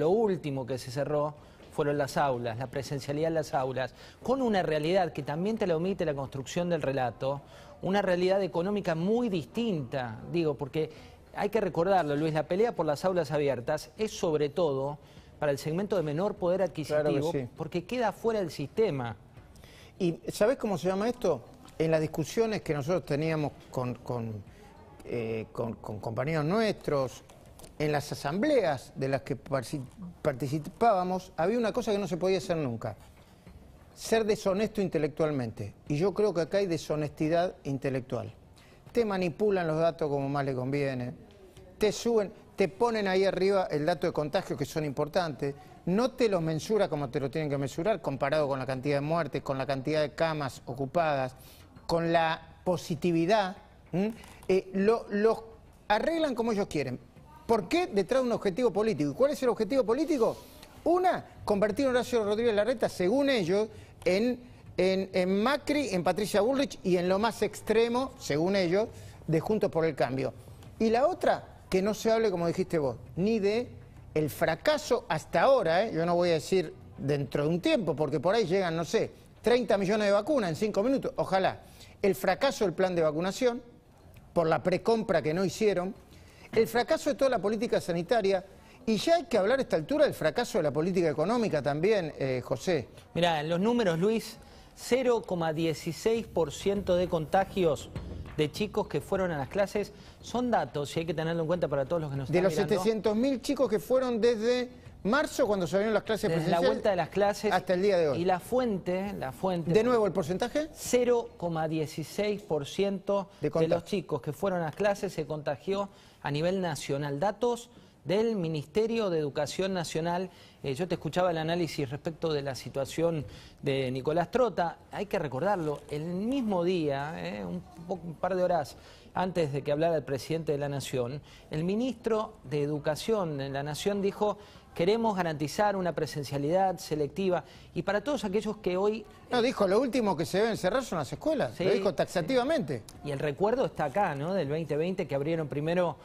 fueron las aulas, la presencialidad en las aulas, con una realidad que también te la omite la construcción del relato, una realidad económica muy distinta, digo, porque hay que recordarlo, Luis, la pelea por las aulas abiertas es sobre todo para el segmento de menor poder adquisitivo, claro que sí, porque queda fuera del sistema. ¿Y sabés cómo se llama esto? En las discusiones que nosotros teníamos con compañeros nuestros, en las asambleas de las que participábamos, había una cosa que no se podía hacer nunca: ser deshonesto intelectualmente. Y yo creo que acá hay deshonestidad intelectual. Te manipulan los datos como más le conviene, te ponen ahí arriba el dato de contagio, que son importantes, no te los mensura como te lo tienen que mensurar, comparado con la cantidad de muertes, con la cantidad de camas ocupadas, con la positividad. Los arreglan como ellos quieren. ¿Por qué? Detrás de un objetivo político. ¿Y cuál es el objetivo político? Convertir a Horacio Rodríguez Larreta, según ellos, en Macri, en Patricia Bullrich y en lo más extremo, según ellos, de Juntos por el Cambio. Y la otra, que no se hable, como dijiste vos, ni de el fracaso hasta ahora, yo no voy a decir dentro de un tiempo, porque por ahí llegan, no sé, 30 millones de vacunas en 5 minutos, ojalá. El fracaso del plan de vacunación, por la precompra que no hicieron, el fracaso de toda la política sanitaria, y ya hay que hablar a esta altura del fracaso de la política económica también, José. Mirá, en los números, Luis, 0,16% de contagios de chicos que fueron a las clases, son datos, y hay que tenerlo en cuenta para todos los que nos están mirando. De los 700.000 chicos que fueron desde marzo, cuando se abrieron las clases presenciales, desde la vuelta de las clases hasta el día de hoy. Y la fuente... ¿De nuevo el porcentaje? 0,16% de los chicos que fueron a las clases se contagió a nivel nacional. Datos del Ministerio de Educación Nacional. Yo te escuchaba el análisis respecto de la situación de Nicolás Trota. Hay que recordarlo, el mismo día, un par de horas antes de que hablara el presidente de la Nación, el ministro de Educación en la Nación dijo: queremos garantizar una presencialidad selectiva. Y para todos aquellos que hoy... No, dijo, lo último que se deben cerrar son las escuelas. Sí, lo dijo taxativamente. Sí. Y el recuerdo está acá, ¿no? Del 2020, que abrieron primero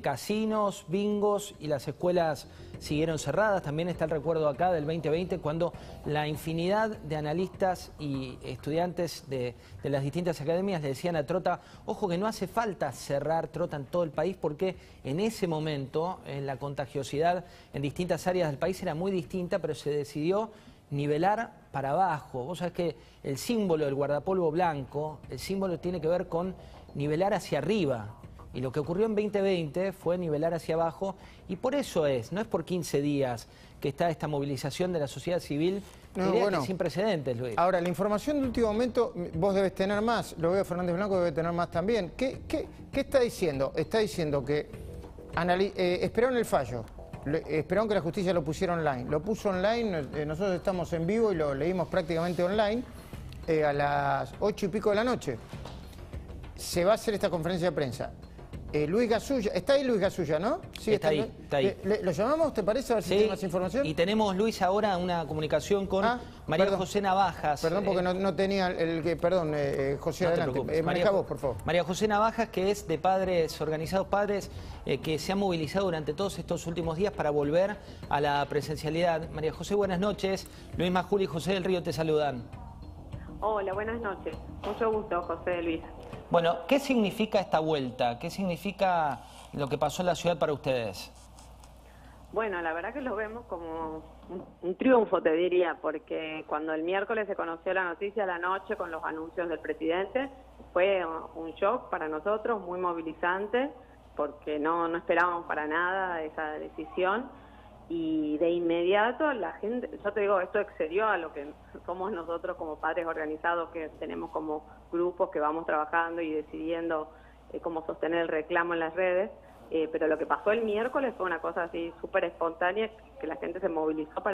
casinos, bingos, y las escuelas siguieron cerradas. También está el recuerdo acá del 2020, cuando la infinidad de analistas y estudiantes de las distintas academias le decían a Trota: ojo que no hace falta cerrar, Trota, en todo el país, porque en ese momento la contagiosidad en distintas áreas del país era muy distinta, pero se decidió nivelar para abajo. Vos sabés que el símbolo del guardapolvo blanco, el símbolo tiene que ver con nivelar hacia arriba. Y lo que ocurrió en 2020 fue nivelar hacia abajo, y por eso no es por 15 días que está esta movilización de la sociedad civil, que sin precedentes, Luis. Ahora, la información de último momento, vos debes tener más, lo veo Fernández Blanco debe tener más también. ¿Qué está diciendo? Está diciendo que esperaron el fallo, esperaron que la justicia lo pusiera online. Lo puso online, nosotros estamos en vivo y lo leímos prácticamente online, a las 8 y pico de la noche. Se va a hacer esta conferencia de prensa. Luis Gasulla, está ahí Luis Gasulla, ¿no? Sí, está ahí. ¿Lo llamamos, te parece, a ver si tiene más información? Y tenemos, Luis, ahora una comunicación con María José Navajas. Perdón, porque no tenía José, no adelante. Maneja vos, por favor. María José Navajas, que es de padres organizados, padres que se han movilizado durante todos estos últimos días para volver a la presencialidad. María José, buenas noches. Luis Majul y José del Río te saludan. Hola, buenas noches. Mucho gusto, José Luis. Bueno, ¿qué significa esta vuelta? ¿Qué significa lo que pasó en la ciudad para ustedes? Bueno, la verdad que lo vemos como un triunfo, te diría, porque cuando el miércoles se conoció la noticia a la noche con los anuncios del presidente, fue un shock para nosotros, muy movilizante, porque no esperábamos para nada esa decisión. Y de inmediato la gente, yo te digo, esto excedió a lo que somos nosotros como padres organizados, que tenemos como grupos que vamos trabajando y decidiendo cómo sostener el reclamo en las redes, pero lo que pasó el miércoles fue una cosa así súper espontánea, que la gente se movilizó para